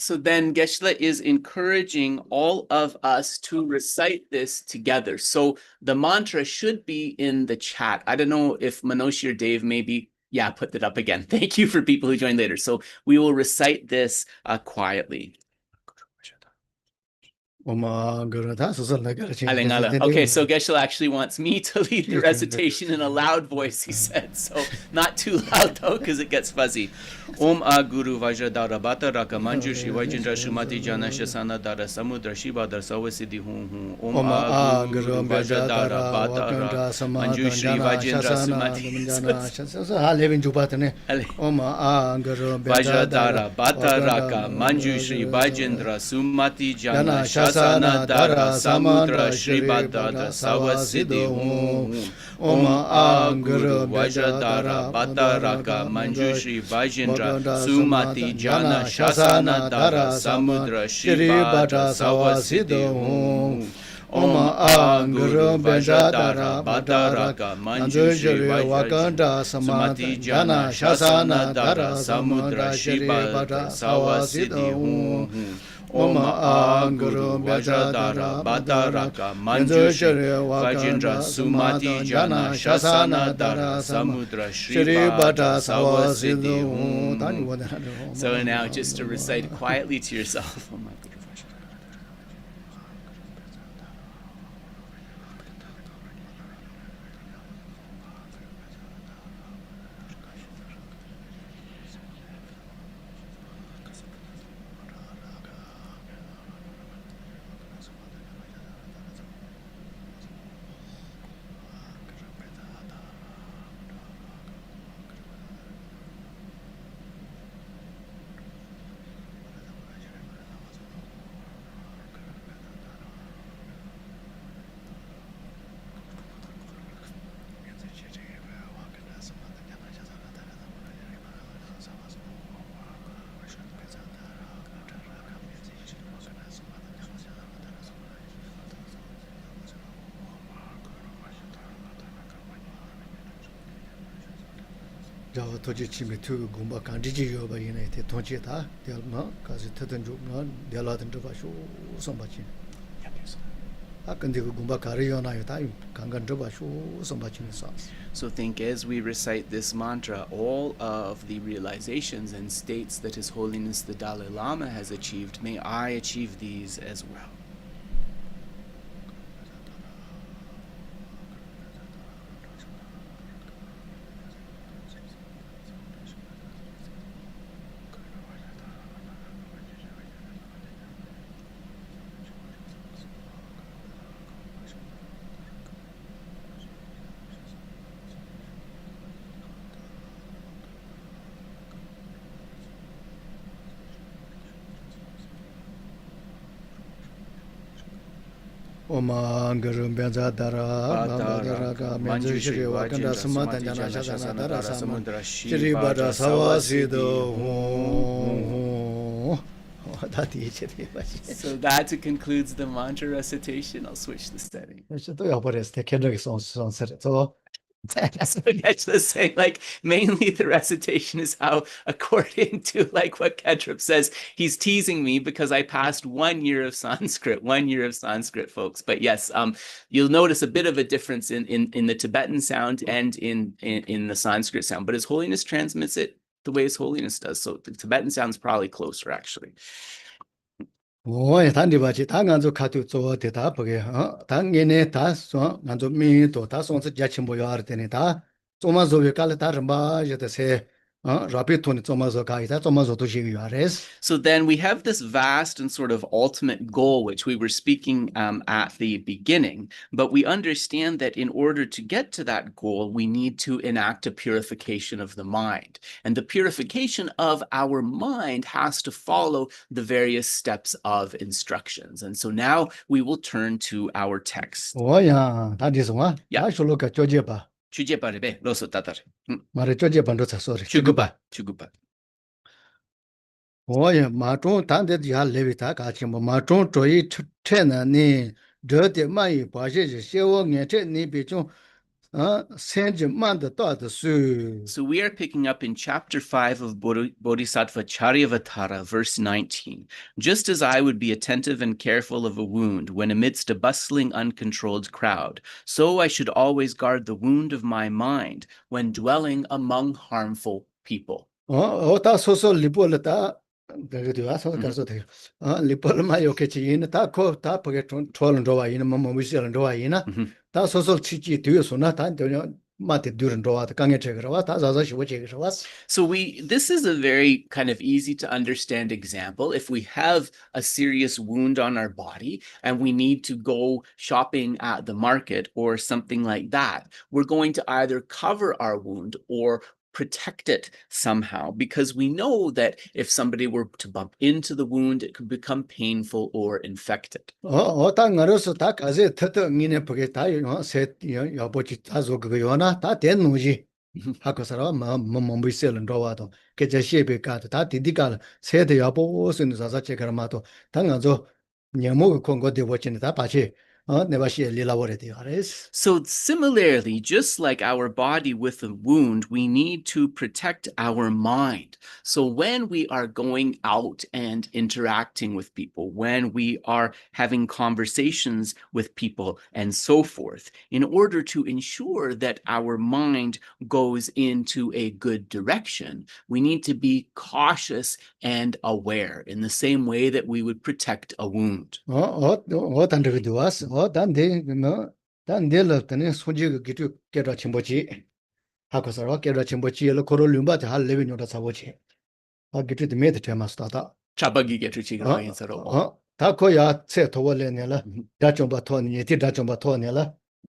so then Geshe is encouraging all of us to recite this together. So the mantra should be in the chat. I don't know if Manoshi or Dave maybe, put that up again. Thank you for people who joined later. So we will recite this quietly. Okay, so Geshe actually wants me to lead the recitation in a loud voice, he said. So not too loud though, because it gets fuzzy. Om a Guru Vajradara Bata Raka Manju Shivajindra Shumati Jana Shasana Dara Samudra Shiva Dar Sawasidi Hum Om a Guru Vajradara Bata Raka Manju Shivajindra Sumati Om a Guru Vajradara Bata Raka Manju Shivajindra Sumati Jana Shasana Shasana Dara Samudra Shribadada Savasiddhi Om Guru Vajradara Bhattaraka Manjushri Vajendra Sumati Jana Shasana Dara Samudra Shribadada Savasiddhi Om Guru Vajradara Bhattaraka Manjushri Vajendra Sumati Jana Shasana Dara Samudra Shribadada Savasiddhi Om Guru Vajradara Bhattaraka Manjushri Vajendra Sumati Jana Shasana Dara Samudra Shribadada Savasiddhi. So now just to recite quietly to yourself. Oh my God. So think as we recite this mantra, all of the realizations and states that His Holiness the Dalai Lama has achieved, may I achieve these as well. Om Guru Vajradara Bhattaraka Manjushri Vajendra Sumati Jana Shasana Dara Samudra Shribadada Savasiddhi. So that concludes the mantra recitation. I'll switch the setting. That's what Geshe saying. Like, mainly the recitation is how, according to like what Kedrup says, he's teasing me because I passed 1 year of Sanskrit, folks. But yes, you'll notice a bit of a difference in the Tibetan sound and in the Sanskrit sound. But His Holiness transmits it the way His Holiness does. So the Tibetan sound's probably closer, actually. So then we have this vast and sort of ultimate goal, which we were speaking at the beginning, but we understand that in order to get to that goal, we need to enact a purification of the mind. And the purification of our mind has to follow the various steps of instructions. And so now we will turn to our text. Chujepa loso tatar. Chugupa. Oye, matron tande ya levita kachimo matron troi tena ni de mai baje shewo ngete ni bichon senje manda da su. So we are picking up in chapter 5 of Bodhisattvacaryāvatāra, verse 19. Just as I would be attentive and careful of a wound when amidst a bustling, uncontrolled crowd, so I should always guard the wound of my mind when dwelling among harmful people. Ta soso lipolata lipol mayo kechi ta ko ta page trolon rowa ina mama wisel rowa ina ta soso chichi tu so na ta So this is a very kind of easy to understand example. If we have a serious wound on our body and we need to go shopping at the market or something like that, we're going to either cover our wound or protect it somehow, because we know that if somebody were to bump into the wound, it could become painful or infected. 다 나로서 다 가제 터터 니네 보게 다 세 여보지 다zo 그거나 다 된노지 하고서라 뭐 있을은 로와도 그제 시베 가도 다 디디가 세대 여보스는 자자 제가마도 당가서 녀모 kongo de watching 다 같이 내가 시에 리라버레 돼요. So similarly, just like our body with a wound, we need to protect our mind. So when we are going out and interacting with people, when we are having conversations with people and so forth, in order to ensure that our mind goes into a good direction, we need to be cautious and aware in the same way that we would protect a wound. 단들도 왔어. 단들었더니 손지가 기도 깨라 침보지. 하고서 깨라 침보지를 코를 룸바트 할 레벨으로 잡고지. 기도도 메드 테마스다다. Chabagi get to 다코야 세 도월래네라. 다좀바 토니 예티 다좀바 토니라.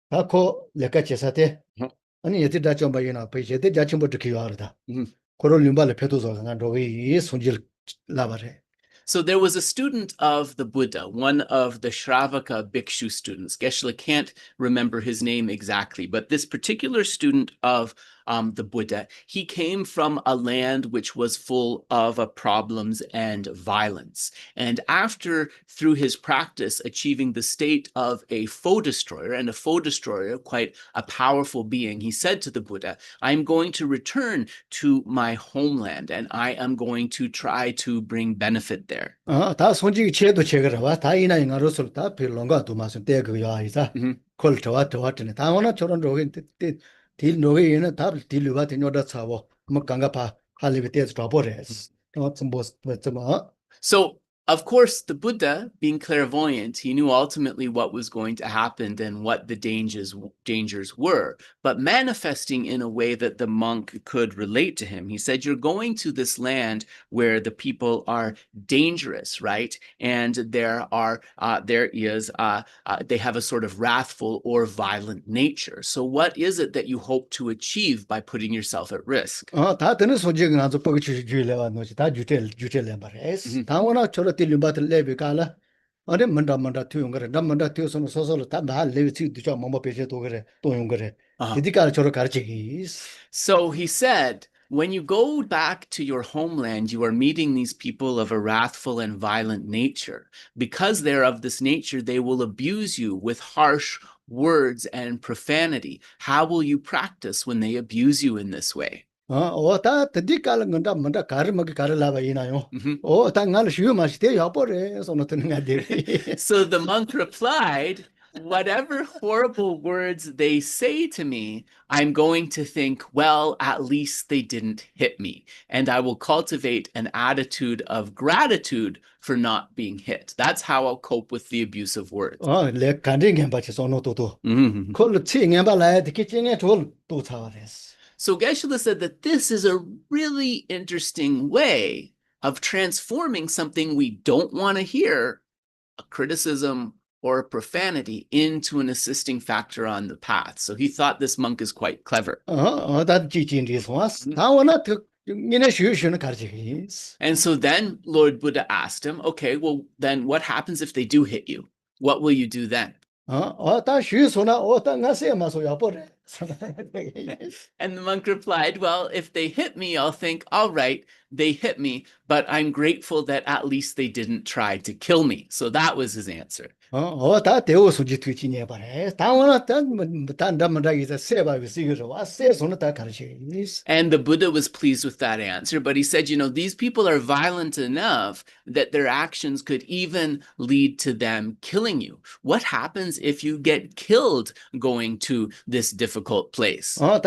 다코 레카체사테. 아니 예티 다좀바 이나 페제데 자침보 드키와르다. 코를 룸바를 페도서 난 로기 손질 라바레. So there was a student of the Buddha, one of the Shravaka Bhikshu students. Geshe can't remember his name exactly, but this particular student of the Buddha, he came from a land which was full of problems and violence. And after, through his practice, achieving the state of a foe destroyer, and a foe destroyer, quite a powerful being, he said to the Buddha, I'm going to return to my homeland, and I am going to try to bring benefit there. 다 손지기 체도 체거라. 다 이나 인가로서 다 별론가 도마서 때그야 이다. 콜트와 도와트네. 다 원아 저런 로긴 딜 노게는 다 딜루가 되노다 차고 뭐 강가파 할리베테스 더버레스. So, of course, the Buddha, being clairvoyant, he knew ultimately what was going to happen and what the dangers were, but manifesting in a way that the monk could relate to him. He said, you're going to this land where the people are dangerous, right? And they have a sort of wrathful or violent nature. So what is it that you hope to achieve by putting yourself at risk? 다 되는 소지가 나서 뻑이 주려와 놓지 다 주텔 말레스. 다 원아 저러 딜룸바트 레비가라. 아니 만다 튀용 거래. 만다 튀어서 소소로 다 레비치 두자 뭐뭐 베제도 그래. 또용 그래. 디디가 저러 가르치기. So he said, when you go back to your homeland, you are meeting these people of a wrathful and violent nature. Because they're of this nature, they will abuse you with harsh words and profanity. How will you practice when they abuse you in this way? 다 디디가는 건다 만다 가르먹이 가르라바 이나요. 다 나를 쉬우 마시대 여보래. 손을 드는 가데. So the monk replied, whatever horrible words they say to me, I'm going to think, well, at least they didn't hit me. And I will cultivate an attitude of gratitude for not being hit. That's how I'll cope with the abusive words. 레 간딩게 바치 손노도도. 콜 치잉에 발라야 디키칭에 돌 도차와레스. So Geshe said that this is a really interesting way of transforming something we don't want to hear, a criticism or a profanity, into an assisting factor on the path. So he thought this monk is quite clever. And so then Lord Buddha asked him, okay, well, then what happens if they do hit you? What will you do then? And the monk replied, well, if they hit me, I'll think, all right, they hit me, but I'm grateful that at least they didn't try to kill me. So that was his answer. And the Buddha was pleased with that answer, but he said, these people are violent enough that their actions could even lead to them killing you. What happens if you get killed going to this difficult place? And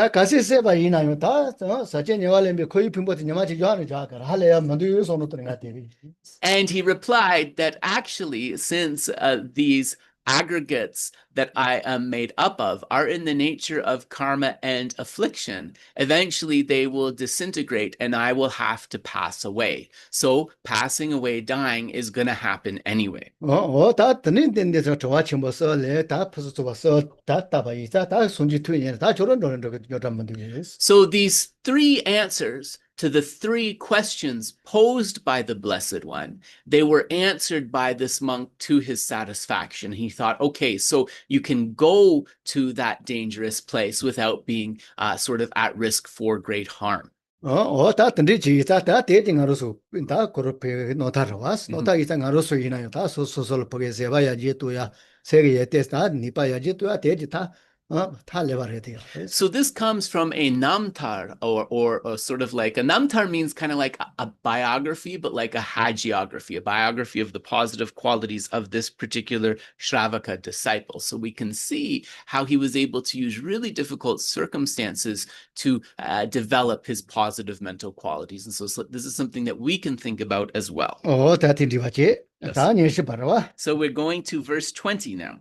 he replied that actually, since these aggregates that I am made up of are in the nature of karma and affliction, eventually they will disintegrate and I will have to pass away. So passing away, dying is going to happen anyway. 다 듣는 데서 좋아치 뭐서 다 부서 좋아서 다 따바이자 다 손지 투인 다 저런 분들이 So these three answers to the three questions posed by the Blessed One, they were answered by this monk to his satisfaction. He thought, okay, so you can go to that dangerous place without being sort of at risk for great harm. 다 듣는지 다 대딩하로서 다 그렇게 노타로 왔어. 노타 이상하로서 이나요. 다 소소를 보게 세봐야지 또야 세계에 대해서 니봐야지 또야 대지 다 levar해야 돼요. So this comes from a namtar, or sort of like a namtar means kind of like a biography, but like a hagiography, a biography of the positive qualities of this particular Shravaka disciple. So we can see how he was able to use really difficult circumstances to develop his positive mental qualities. And so this is something that we can think about as well. 다 듣는지 다 녀시 봐라. So we're going to verse 20 now.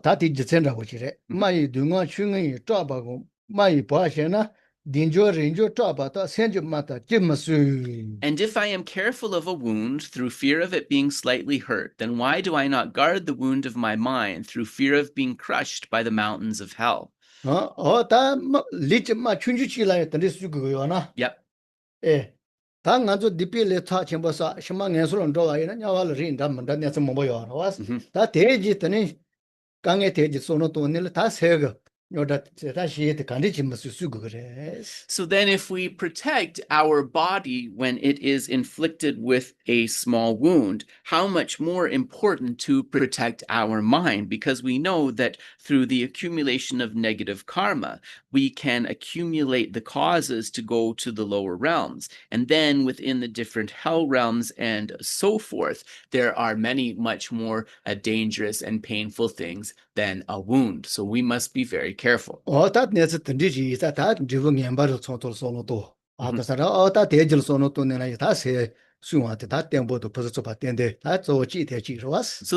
다 뒤지sen다고 지래. 마이 둥아 춘이抓바고 마이 봐셔나 딘조 린조抓바다 센주마다 찜마수. And if I am careful of a wound through fear of it being slightly hurt, then why do I not guard the wound of my mind through fear of being crushed by the mountains of hell? 다 리치마 춘주치라에 던데스 그거요나. Yep. 다 간조 디필레 타 쳔버사 심망에서는 도와이나 냐왈 린다 만다냐서 뭐요. 와스. 다 대지 뜨니 강에 대지 소노 돈을 다 세가. So then if we protect our body when it is inflicted with a small wound, how much more important to protect our mind? Because we know that through the accumulation of negative karma, we can accumulate the causes to go to the lower realms. And then within the different hell realms and so forth, there are many much more dangerous and painful things than a wound. So we must be very careful. So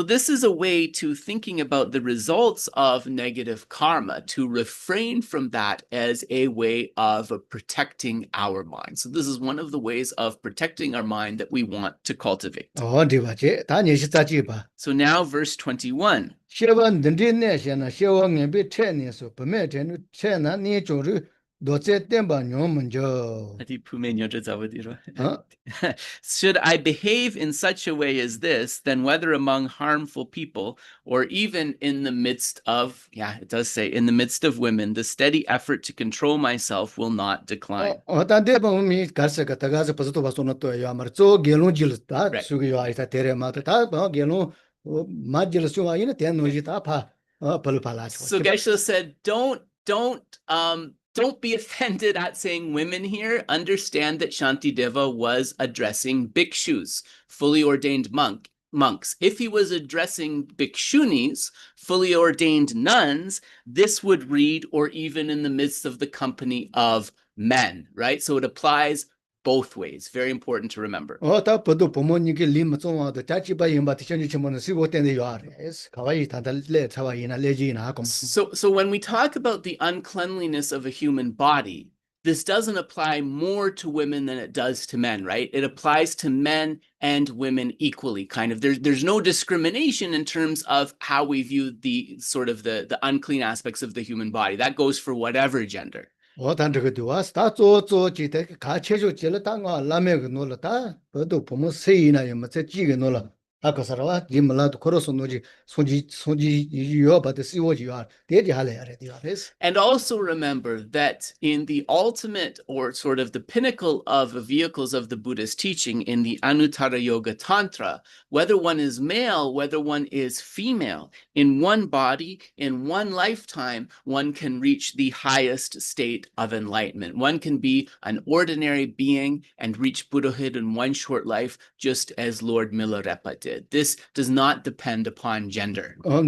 this is a way to thinking about the results of negative karma, to refrain from that as a way of protecting our mind. So this is one of the ways of protecting our mind that we want to cultivate. So now verse 21. Should I behave in such a way as this, then whether among harmful people or even in the midst of, it does say, in the midst of women, the steady effort to control myself will not decline. So Geshe said, don't be offended at saying women here. Understand that Śāntideva was addressing bhikshus, fully ordained monks. If he was addressing bhikshunis, fully ordained nuns, this would read, or even in the midst of the company of men, right? So it applies both ways. Very important to remember. So when we talk about the uncleanliness of a human body, this doesn't apply more to women than it does to men, right? It applies to men and women equally, kind of. There's no discrimination in terms of how we view the sort of the unclean aspects of the human body. That goes for whatever gender. And also remember that in the ultimate, or sort of the pinnacle of the vehicles of the Buddhist teaching, in the Anuttara Yoga Tantra, whether one is male, whether one is female, in one body, in one lifetime, one can reach the highest state of enlightenment. One can be an ordinary being and reach Buddhahood in one short life, just as Lord Milarepa did. This does not depend upon gender. So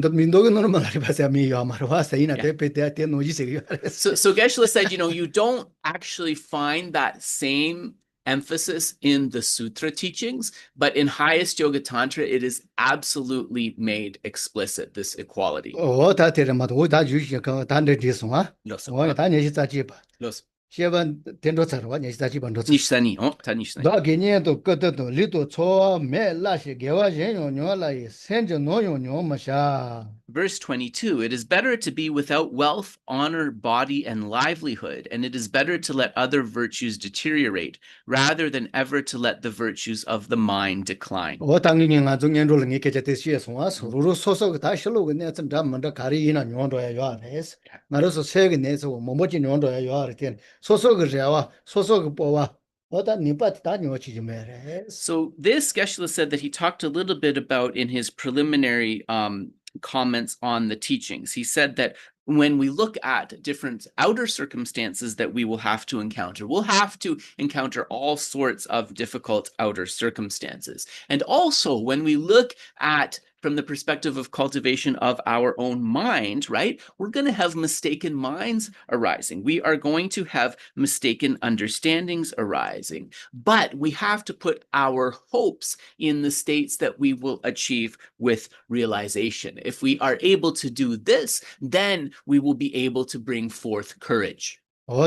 Geshe said, you don't actually find that same emphasis in the sutra teachings, but in highest yoga tantra, it is absolutely made explicit, this equality. 我他这人嘛，我他就是个他那地方啊， Loso. 我他年纪咋几吧， Loso. 先问点多次了，我年纪咋几吧多次。 Nishsani. Oh, ta nishsani. 那给年都各都里头错没那些给我人用用来，甚至农用用么下。 Verse 22, it is better to be without wealth, honor, body, and livelihood, and it is better to let other virtues deteriorate rather than ever to let the virtues of the mind decline. 我当年啊，中年中了，你给这这些从啊，如果说个他小路个那真咱们这家里人用着也要的是，那都是车个那时候我们用着也要的天，说个热啊，说个薄啊。 So this, Geshe said that he talked a little bit about in his preliminary comments on the teachings. He said that when we look at different outer circumstances that we will have to encounter, we'll have to encounter all sorts of difficult outer circumstances. And also when we look at from the perspective of cultivation of our own mind, right? We're going to have mistaken minds arising. We are going to have mistaken understandings arising. But we have to put our hopes in the states that we will achieve with realization. If we are able to do this, then we will be able to bring forth courage. So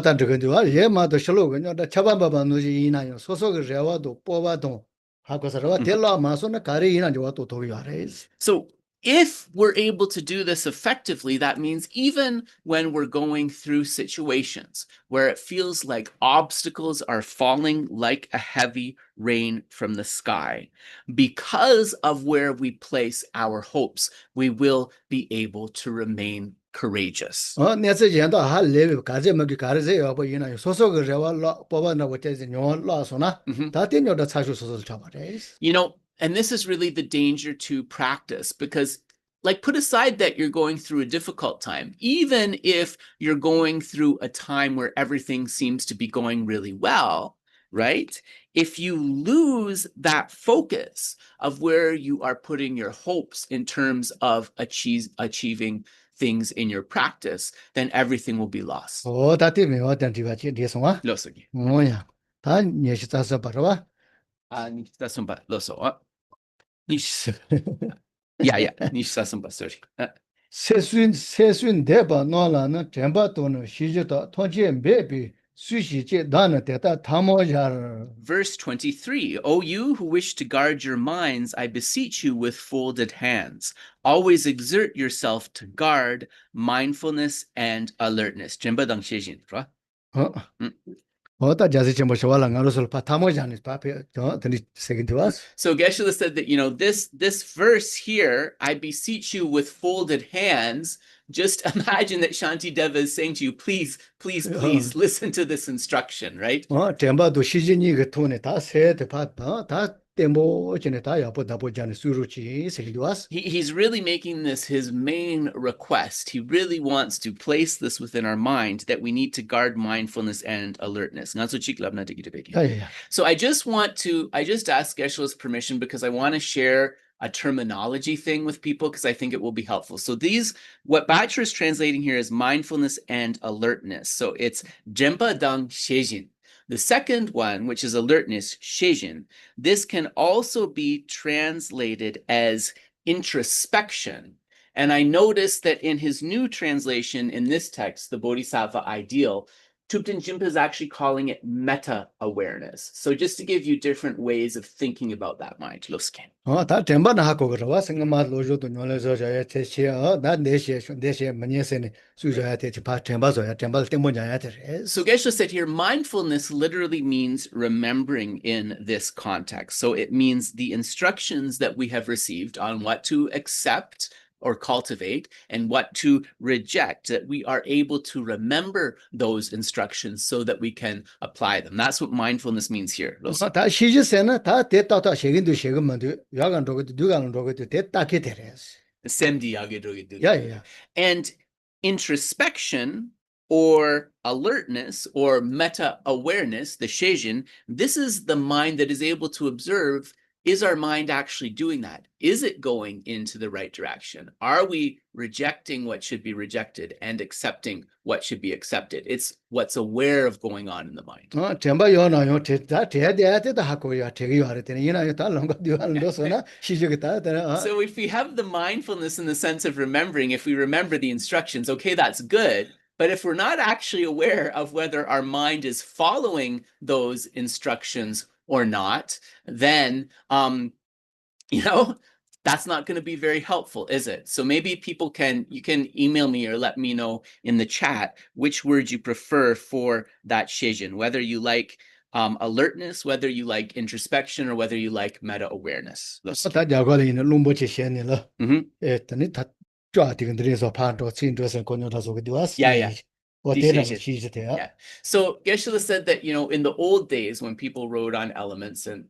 if we're able to do this effectively, that means even when we're going through situations where it feels like obstacles are falling like a heavy rain from the sky, because of where we place our hopes, we will be able to remain courageous. So, you know, and this is really the danger to practice, because like put aside that you're going through a difficult time, even if you're going through a time where everything seems to be going really well, right? If you lose that focus of where you are putting your hopes in terms of achieving things in your practice, then everything will be lost. Yeah, sorry. Verse 23, O you who wish to guard your minds, I beseech you with folded hands. Always exert yourself to guard mindfulness and alertness. So Geshe said that, you know, this verse here, I beseech you with folded hands. Just imagine that Śāntideva is saying to you, please, please, please listen to this instruction, right? He's really making this his main request. He really wants to place this within our mind that we need to guard mindfulness and alertness. So I just ask Geshe's permission because I want to share a terminology thing with people because I think it will be helpful. So what Bachelor is translating here is mindfulness and alertness. So it's Jempa Dang Shejin. The second one, which is alertness, Shejin, this can also be translated as introspection. And I noticed that in his new translation in this text, the Bodhisattva Ideal, Thupten Jinpa is actually calling it meta-awareness. So just to give you different ways of thinking about that mind. Losken. So Geshe said here, mindfulness literally means remembering in this context. So it means the instructions that we have received on what to accept or cultivate and what to reject, that we are able to remember those instructions so that we can apply them. That's what mindfulness means here. And introspection or alertness or meta-awareness, the Shejin, this is the mind that is able to observe is our mind actually doing that? Is it going into the right direction? Are we rejecting what should be rejected and accepting what should be accepted? It's what's aware of going on in the mind. temba yo na yo te da te da ha ko ya te yo are te ni na yo ta long di an do so na shi ji ta ta. So if we have the mindfulness in the sense of remembering, if we remember the instructions, okay, that's good. But if we're not actually aware of whether our mind is following those instructions or not, then, that's not going to be very helpful, is it? So maybe you can email me or let me know in the chat which word you prefer for that shijin, whether you like alertness, whether you like introspection, or whether you like meta awareness. Ta ja go le lu mo che shen ni lo. Ta ni ta zwa de de so pa do chin do se ko no ta so ge was. Yeah. Yeah. So Geshe said that, in the old days when people rode on elephants, and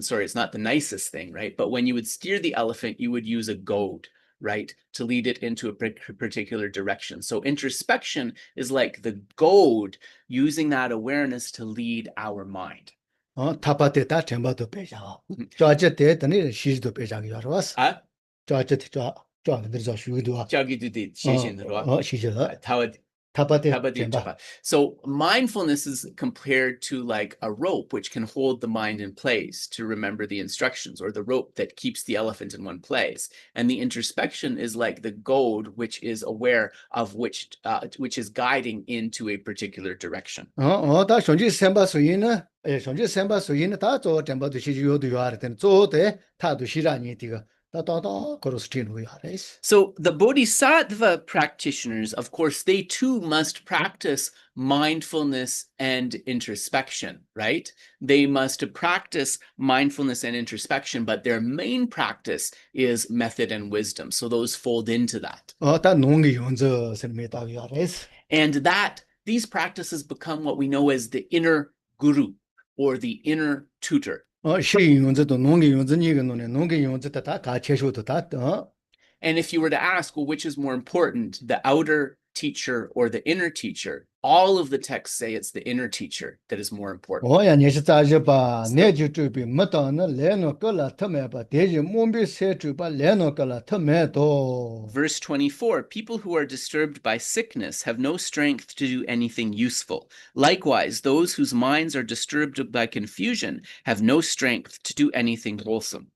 sorry, it's not the nicest thing, right? But when you would steer the elephant, you would use a goad, right, to lead it into a particular direction. So introspection is like the goad, using that awareness to lead our mind. Ta te ta temba do pe ja. Zwa je te ta ni shi do pe ja ge was. Zwa je te zwa de zo shu do. Jagi du di shijin ro. Shi je da. Tapadita. So mindfulness is compared to like a rope which can hold the mind in place to remember the instructions, or the rope that keeps the elephant in one place. And the introspection is like the goad which is aware of which is guiding into a particular direction. Da shonji senpa su yin ne, shonji senpa su yin ta zo temba do shi yo do yo are ten zo de ta do shi ra ni ti ga. So the Bodhisattva practitioners, of course, they too must practice mindfulness and introspection, right? They must practice mindfulness and introspection, but their main practice is method and wisdom. So those fold into that. And that these practices become what we know as the inner guru, or the inner tutor. And if you were to ask, well, which is more important, the outer teacher or the inner teacher, all of the texts say it's the inner teacher that is more important. Verse 24, people who are disturbed by sickness have no strength to do anything useful. Likewise, those whose minds are disturbed by confusion have no strength to do anything wholesome.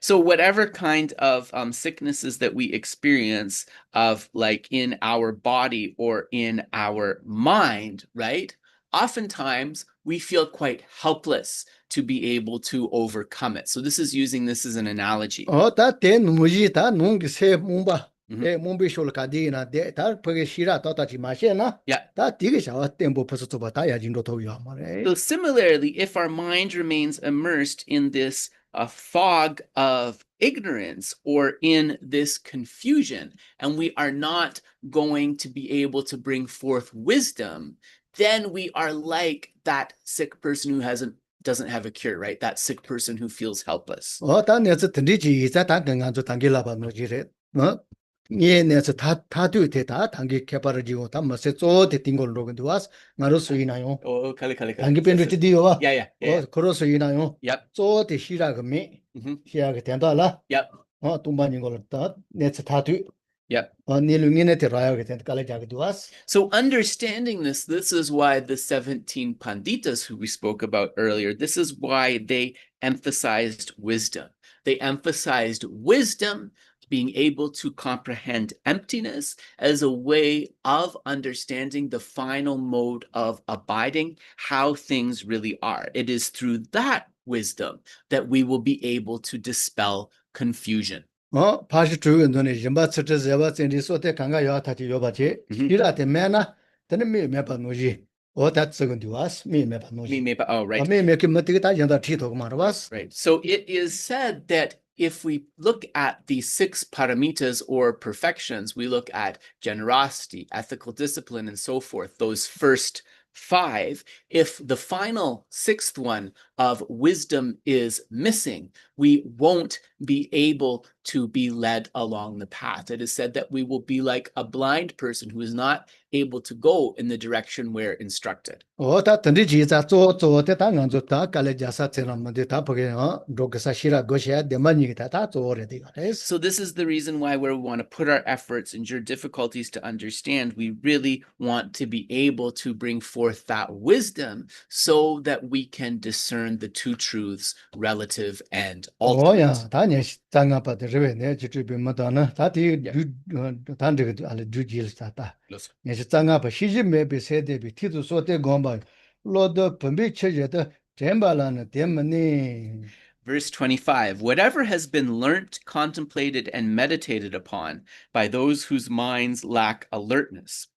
So whatever kind of sicknesses that we experience of like in our body or in our mind, right? Oftentimes we feel quite helpless to be able to overcome it. So this is using this as an analogy. So similarly, if our mind remains immersed in this fog of ignorance or in this confusion, and we are not going to be able to bring forth wisdom, then we are like that sick person who doesn't have a cure, right? That sick person who feels helpless. Oh, Yeah. Yep. Yep. So understanding this is why the 17 Paṇḍitas who we spoke about earlier, this is why they emphasized wisdom. They emphasized wisdom, being able to comprehend emptiness as a way of understanding the final mode of abiding, how things really are. It is through that wisdom that we will be able to dispel confusion. So similarly, Right. So it is said that if we look at the 6 paramitas or perfections, we look at generosity, ethical discipline, and so forth, those first 5, if the final 6th one of wisdom is missing, we won't be able to be led along the path. It is said that we will be like a blind person who is not able to go in the direction we're instructed. 다 던지지 자 조조 때 당한조 다 갈레자사 테나만데 다 보게 로그사 시라 고시야 데마니가 다 조래 되가. So this is the reason why we want to put our efforts, endure difficulties to understand. We really want to be able to bring forth that wisdom so that we can discern the two truths, relative and ultimate. 야, 다니 장아빠데 레베네 지트비마다나 다디 단데 알레 주지르스타다. 예시 장아빠 시지메베 세데비 티도 소데 곰바 로드 범비 체제데 젬발라나 데마니. Verse 25, whatever has been learnt, contemplated, and meditated upon by those whose minds lack alertness,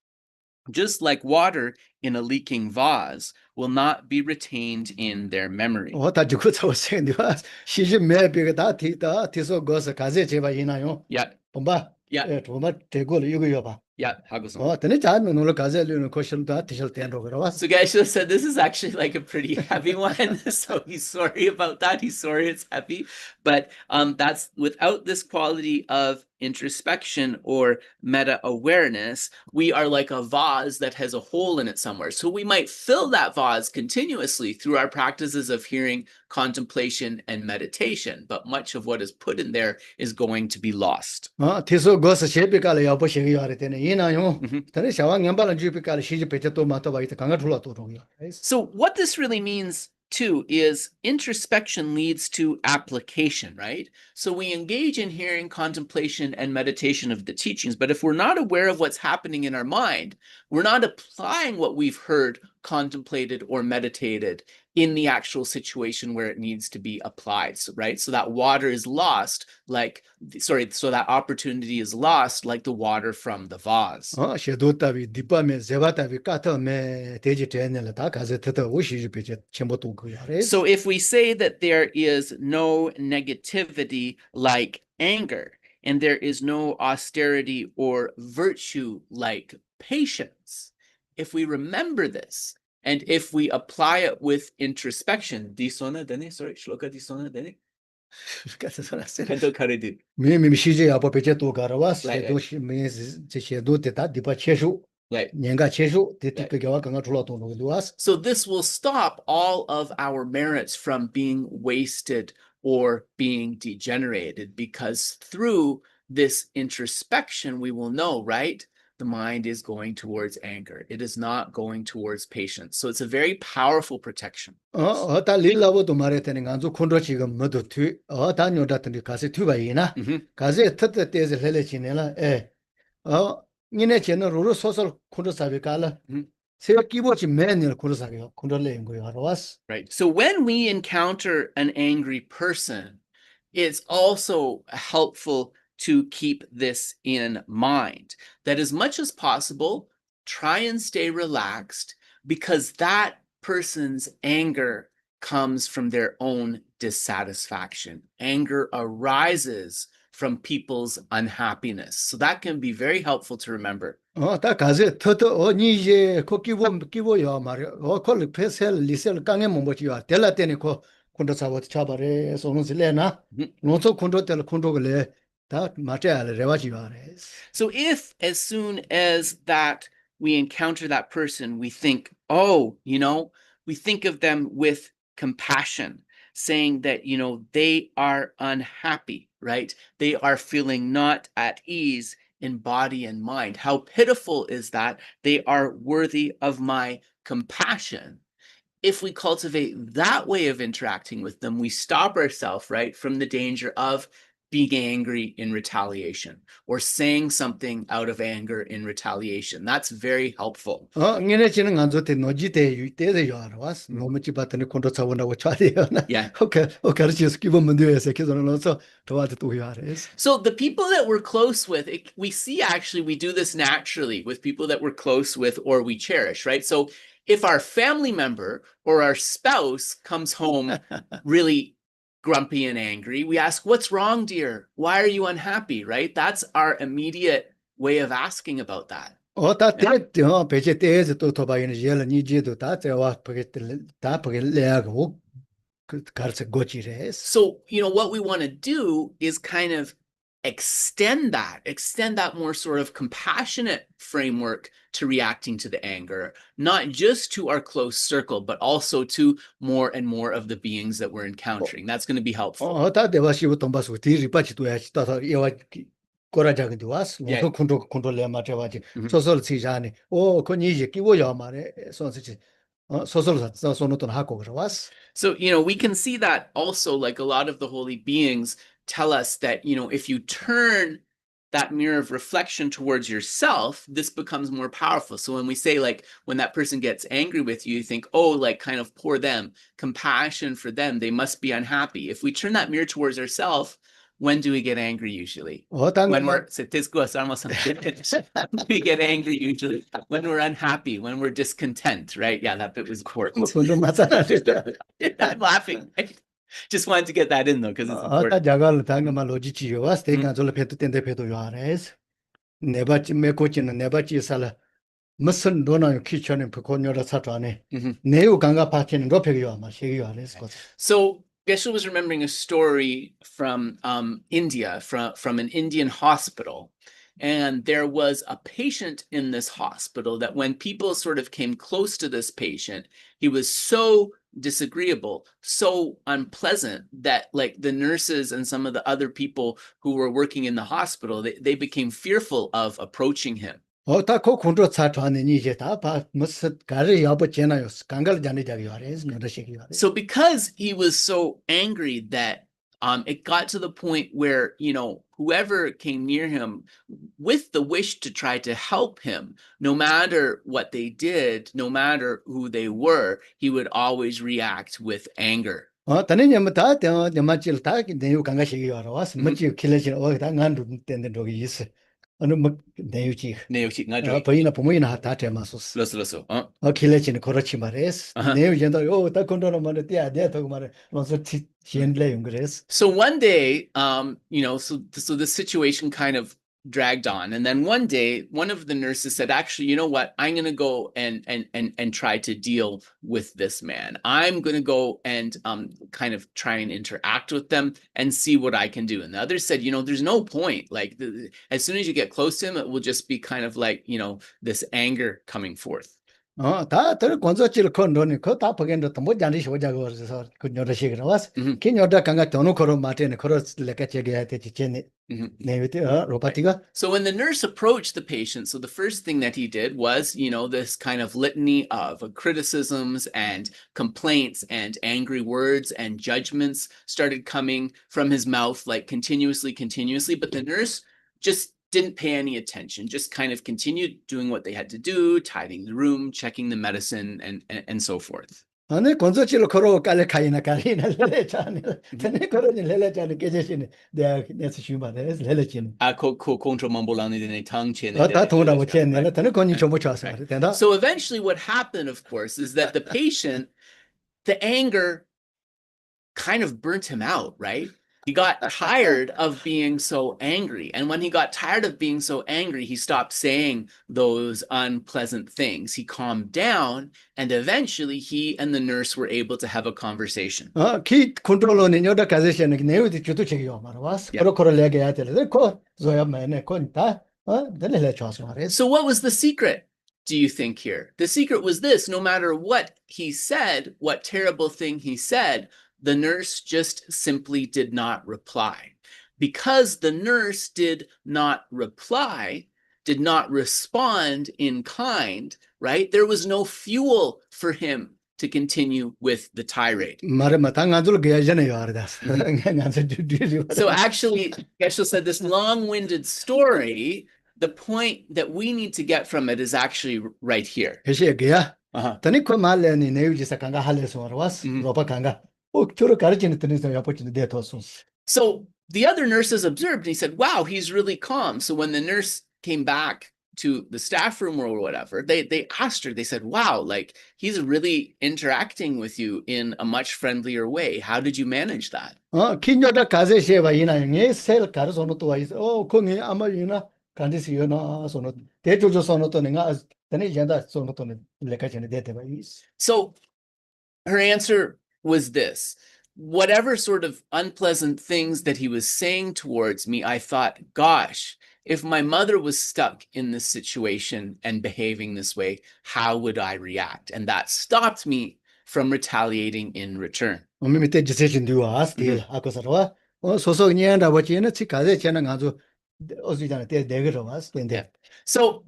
just like water in a leaking vase, will not be retained in their memory. 다 죽고 저생디와 시지메베가 다 티다 티소 고스 가제 제바 이나요. Yeah, bomba. yeah, 정말 대고를 이거 봐. yeah. 하고서. 근데 잘 놀러 가제르는 코실다 티실 때로 그러와. So Geshe said this is actually like a pretty heavy one. So he's sorry about that. He's sorry it's heavy. But that's without this quality of introspection or meta awareness, we are like a vase that has a hole in it somewhere. So we might fill that vase continuously through our practices of hearing, contemplation, and meditation. But much of what is put in there is going to be lost. 티소 고스 셰비깔에 여보시기 요래 되네. 이나요. 근데 샤왕 연발은 주비깔 시지 베테도 마토바 이때 강가 둘러도 동이야. So what this really means too is introspection leads to application, right? So we engage in hearing, contemplation, and meditation of the teachings, but if we're not aware of what's happening in our mind, we're not applying what we've heard, contemplated, or meditated in the actual situation where it needs to be applied, right? So that water is lost, so that opportunity is lost like the water from the vase. 셰도타비 디파메 제바타비 까타메 데지 테넬라 다 가제 테다 오시지 베제 쳔보도 그야. So if we say that there is no negativity like anger, and there is no austerity or virtue like patience, if we remember this, and if we apply it with introspection, disona dene, sorry, shloka disona dene. 미미 시제 아버 베제 또 가라와 셰도 시메 셰도 테다 디파 체슈. 년가 체슈 데티페게와 강가 둘러도 노도와스. So this will stop all of our merits from being wasted or being degenerated, because through this introspection we will know, right? The mind is going towards anger. It is not going towards patience. So it's a very powerful protection. 다 릴라보도 말했더니 간주 콘도 지금 모두 튀 다 뇨다더니 가세 튀바이나 가세 터때 때에서 헬레치네라 니네 제는 로로 소설 콘도 사비깔라 세 기보지 매년 콘도 사게요 콘도 레인 거요 알아왔어. Right. So when we encounter an angry person, it's also helpful to keep this in mind, that as much as possible, try and stay relaxed, because that person's anger comes from their own dissatisfaction. Anger arises from people's unhappiness. So that can be very helpful to remember. 다 가세 터터 니제 코 기보요 말이야. 콜 페셀 리셀 강에 뭐지요. 델라테니 코 콘도 사고 차바레 소노실레나 노소 콘도 텔 콘도글레 So if as soon as that we encounter that person, we think, oh, we think of them with compassion, saying that, they are unhappy, right? They are feeling not at ease in body and mind. How pitiful is that? They are worthy of my compassion. If we cultivate that way of interacting with them, we stop ourselves, right, from the danger of being angry in retaliation or saying something out of anger in retaliation. That's very helpful. Yeah. So the people that we're close with, we see actually we do this naturally with people that we're close with or we cherish, right? So if our family member or our spouse comes home really grumpy and angry, we ask, what's wrong, dear? Why are you unhappy, right? That's our immediate way of asking about that. 가르쳐 고치레스. So, what we want to do is kind of extend that more sort of compassionate framework to reacting to the anger, not just to our close circle, but also to more and more of the beings that we're encountering. That's going to be helpful. 다 대화시고 돈바스 디리바치도 야치 따서 예와 고라자근디 왔어. Yeah. 컨트롤에 맞아가지. 소설 시장에 그니 이제 끼워야 말에 소설지. 소설 소노돈 하고 그러왔어. So, we can see that also, like a lot of the holy beings tell us that, if you turn that mirror of reflection towards yourself, this becomes more powerful. So when we say, like, when that person gets angry with you, you think, oh, like, kind of poor them, compassion for them, they must be unhappy. If we turn that mirror towards ourselves, when do we get angry usually? When we get angry usually. When we're unhappy, when we're discontent, right? Yeah, that bit was important. I'm laughing. Just wanted to get that in though, because it's important. 자갈 당가만 로지치요 왔어. 내가 저를 배도 텐데 배도 요아레스. 네바치 메코치는 네바치 살아. 무슨 노나 키천에 부코녀라 사토네. 네우 강가 파치는 로페기요 아마 시기요 아레스. So Geshe was remembering a story from India, from an Indian hospital. And there was a patient in this hospital that when people sort of came close to this patient, he was so disagreeable, so unpleasant that like the nurses and some of the other people who were working in the hospital, they became fearful of approaching him. 다 코콘도 차트하는 이제 다 무슨 가르 여버잖아요. 강갈 자네자기 말해서 너시기 말해. So because he was so angry that it got to the point where, whoever came near him with the wish to try to help him, no matter what they did, no matter who they were, he would always react with anger. 다니냐면 다 대마칠 다 내유 강가시기 와서 뭐지 길레진 다 간도 된데 저기 있어. 어느 뭐 내유지 나죠. 보이나 부모이나 다 대마소스. 러서. 길레진 그렇지 말해서 내유전도 다 건도는 말에 띠야 내도 말에 먼저 지엔레 그래서. So one day, so the situation kind of dragged on, and then one day one of the nurses said, actually, you know what, I'm going to go and try to deal with this man. I'm going to go and kind of try and interact with them and see what I can do. And the other said, there's no point, like as soon as you get close to him, it will just be kind of like, this anger coming forth. 다들 권소치를 건너니 그다 보겠는데 뭐 잔디시 오자고 그래서 그 여러시기 나왔어. 기녀다 강가 도노 걸어 마테네 걸어 레가 제게야 되지 제네. 로바티가. So when the nurse approached the patient, so the first thing that he did was, this kind of litany of criticisms and complaints and angry words and judgments started coming from his mouth, like continuously, but the nurse just didn't pay any attention, just kind of continued doing what they had to do, tidying the room, checking the medicine, and so forth. 아니 권소치를 걸어 깔래 가이나 레레잖아. 근데 걸어니 레레잖아 계제시네. 내가 내서 쉬마네 레레진. control mambolani de tangchen. 다 통하고 챘네. 근데 건이 좀 쳐서 된다. So eventually what happened, of course, is that the patient, the anger kind of burnt him out, right? He got tired of being so angry. And when he got tired of being so angry, he stopped saying those unpleasant things. He calmed down, and eventually he and the nurse were able to have a conversation. 키 컨트롤은 여다 가제시는 내우디 주도 책이요 말아왔어. 그렇게 레게야 되는데 그 조야 매네 건다. 될래 좋아서 말해. So what was the secret, do you think, here? The secret was this: no matter what he said, what terrible thing he said, the nurse just simply did not reply. Because the nurse did not reply, did not respond in kind, right? There was no fuel for him to continue with the tirade. So actually, Geshe said this long-winded story, the point that we need to get from it is actually right here. So the other nurses observed, and he said, wow, he's really calm. So when the nurse came back to the staff room or whatever, they asked her, they said, wow, like he's really interacting with you in a much friendlier way. How did you manage that? So her answer was this: whatever sort of unpleasant things that he was saying towards me, I thought, gosh, if my mother was stuck in this situation and behaving this way, how would I react? And that stopped me from retaliating in return. So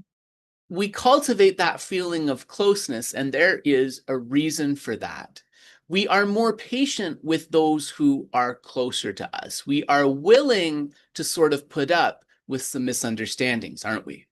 we cultivate that feeling of closeness, and there is a reason for that. We are more patient with those who are closer to us. We are willing to sort of put up with some misunderstandings, aren't we?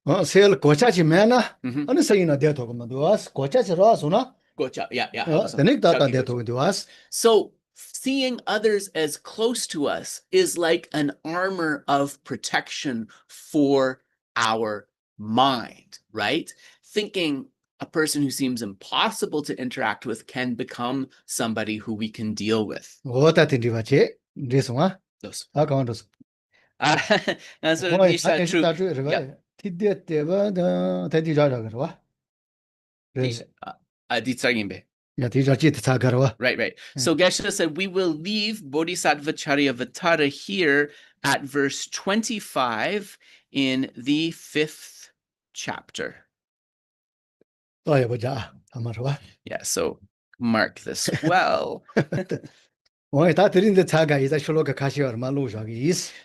So seeing others as close to us is like an armor of protection for our mind, right? Thinking a person who seems impossible to interact with can become somebody who we can deal with. Right. So Geshe said, we will leave Bodhisattvacaryāvatāra here at verse 25 in the 5th chapter. Yeah, so mark this well.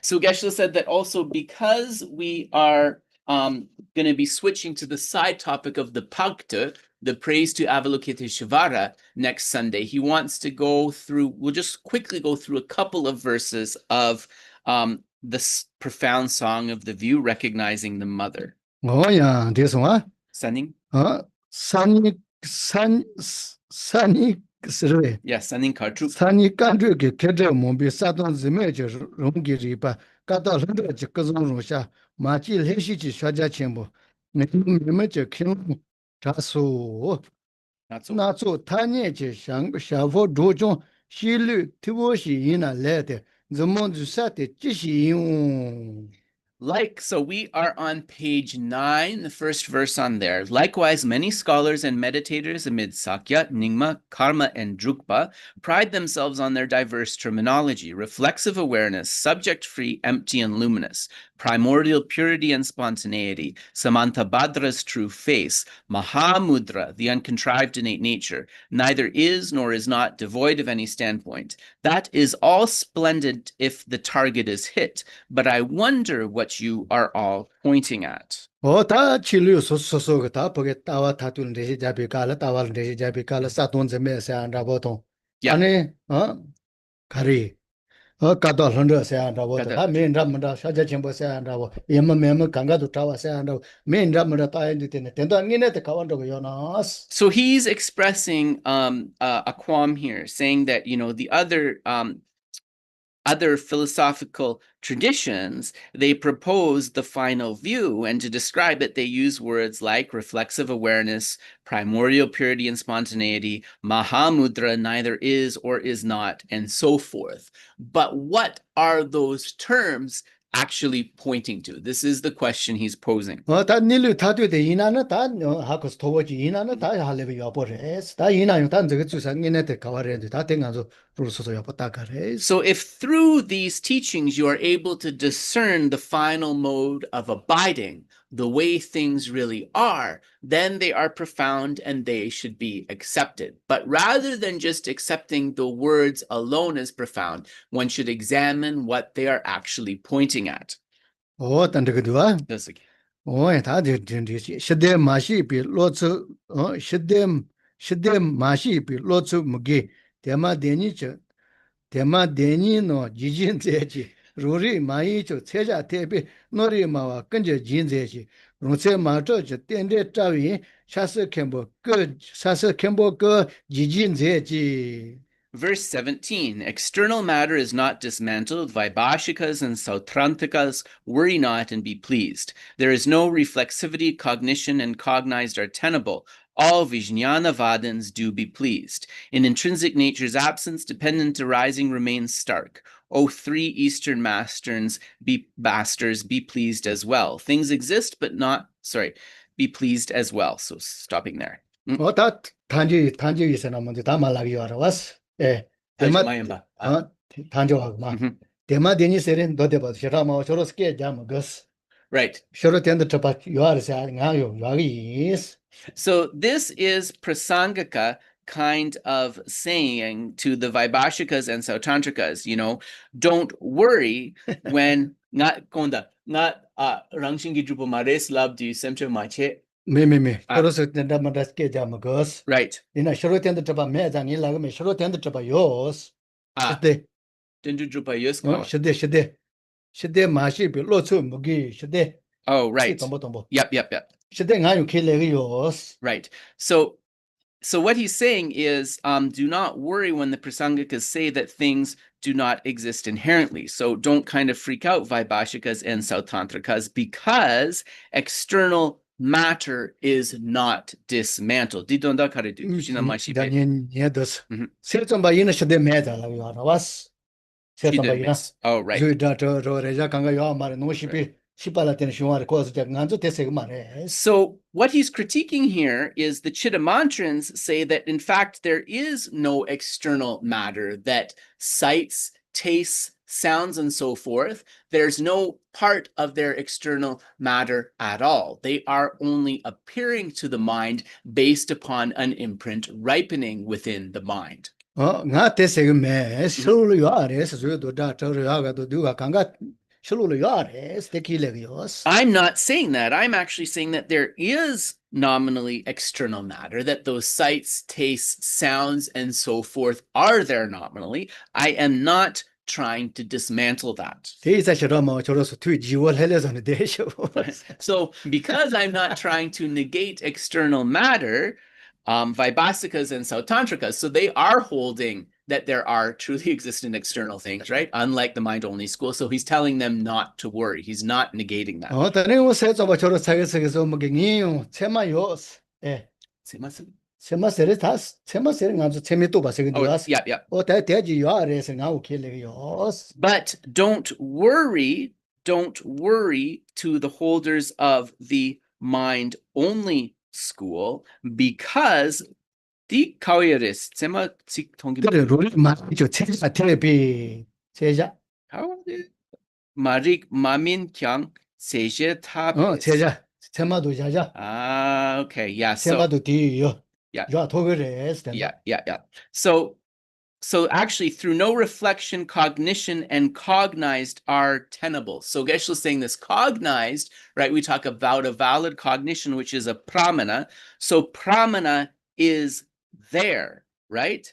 So Geshe said that also because we are going to be switching to the side topic of the Paṇḍitas, the praise to Avalokiteshvara, next Sunday, he wants to go through, we'll just quickly go through a couple of verses of this profound song of the view, recognizing the mother. Sanning? Yes, Sanning Kartrup. Not so. Like, so we are on page 9, the first verse on there. Likewise, many scholars and meditators amid Sakya, Nyingma, Karma, and Drukpa pride themselves on their diverse terminology: reflexive awareness, subject-free, empty, and luminous; primordial purity and spontaneity; Samantabhadra's true face; Mahamudra, the uncontrived innate nature, neither is nor is not devoid of any standpoint. That is all splendid if the target is hit, but I wonder what you are all pointing at. So he's expressing a qualm here, saying that, you know, the other philosophical traditions, they propose the final view, and to describe it, they use words like reflexive awareness, primordial purity and spontaneity, Mahamudra, neither is or is not, and so forth. But what are those terms actually pointing to? This is the question he's posing. So if through these teachings you are able to discern the final mode of abiding, the way things really are, then they are profound and they should be accepted. But rather than just accepting the words alone as profound, one should examine what they are actually pointing at. Tema deni no jijin zeji ruri mai cho ceja tebi nori mawa kenje jin zeji rungse ma zhe je dende zhawi shase kembo ge jijin zeji. Verse 17, external matter is not dismantled. Vaibhashikas and Sautrantikas worry not and be pleased. There is no reflexivity, cognition, and cognized are tenable. All Vijñānavadins do be pleased. In intrinsic nature's absence, dependent arising remains stark. O 3 Eastern masters, be pleased as well. Things exist, but not, be pleased as well. So stopping there. That tanji is an amount of tamalagi was. Tema Mayamba. Tanjo Tema Deni Serin Dodeba Shirama Shoroske Jamagus. Right. Shorotend Tapak, you are saying, you is. So this is Prasangika kind of saying to the Vaibhashikas and Sautantrikas, you know, don't worry when not konda, not Rangshingi Drupa Mares Labdi Semche Mache. Me. Shorotend Madaske Jamagus. Right. In a Shorotend Taba Mezan, you like me, Shorotend Taba yours. Dindu Drupa Yus. Shide Mashi, Lotsu Mugi, Shide. Oh, right. Yep. Right. So what he's saying is, do not worry when the Prasangikas say that things do not exist inherently. So don't kind of freak out, Vaibhashikas and Sautantrikas, because external matter is not dismantled. Oh, right. So what he's critiquing here is the Chittamantrins say that in fact there is no external matter, that sights, tastes, sounds, and so forth, there's no part of their external matter at all. They are only appearing to the mind based upon an imprint ripening within the mind. I'm not saying that. I'm actually saying that there is nominally external matter, that those sights, tastes, sounds, and so forth are there nominally. I am not trying to dismantle that. So because I'm not trying to negate external matter, Vaibhasikas and Sautantrikas, so they are holding that there are truly existent external things, right? Unlike the mind-only school. So he's telling them not to worry. He's not negating that. But don't worry to the holders of the mind-only school, because the Kaoyaris, Sema Sik Tongi Marik Mamin Kyang Seje Tabis. Okay, yeah. So actually, through no reflection, cognition and cognized are tenable. So Geshe is saying this cognized, right? We talk about a valid cognition, which is a pramana. So pramana is there, right?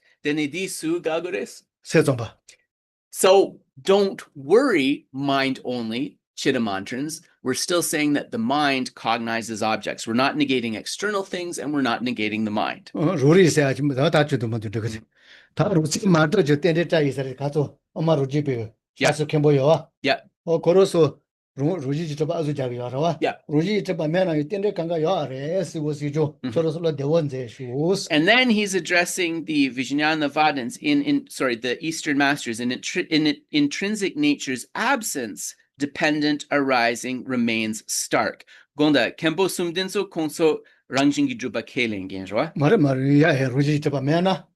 So don't worry, mind only, Chittamantrins. We're still saying that the mind cognizes objects. We're not negating external things, and we're not negating the mind. Yeah. And then he's addressing the Vijnanavadins the Eastern Masters, in intrinsic nature's absence, dependent arising remains stark. Gonda Kempo Sumdinso Konso Rangjingi Drupa Kelingen,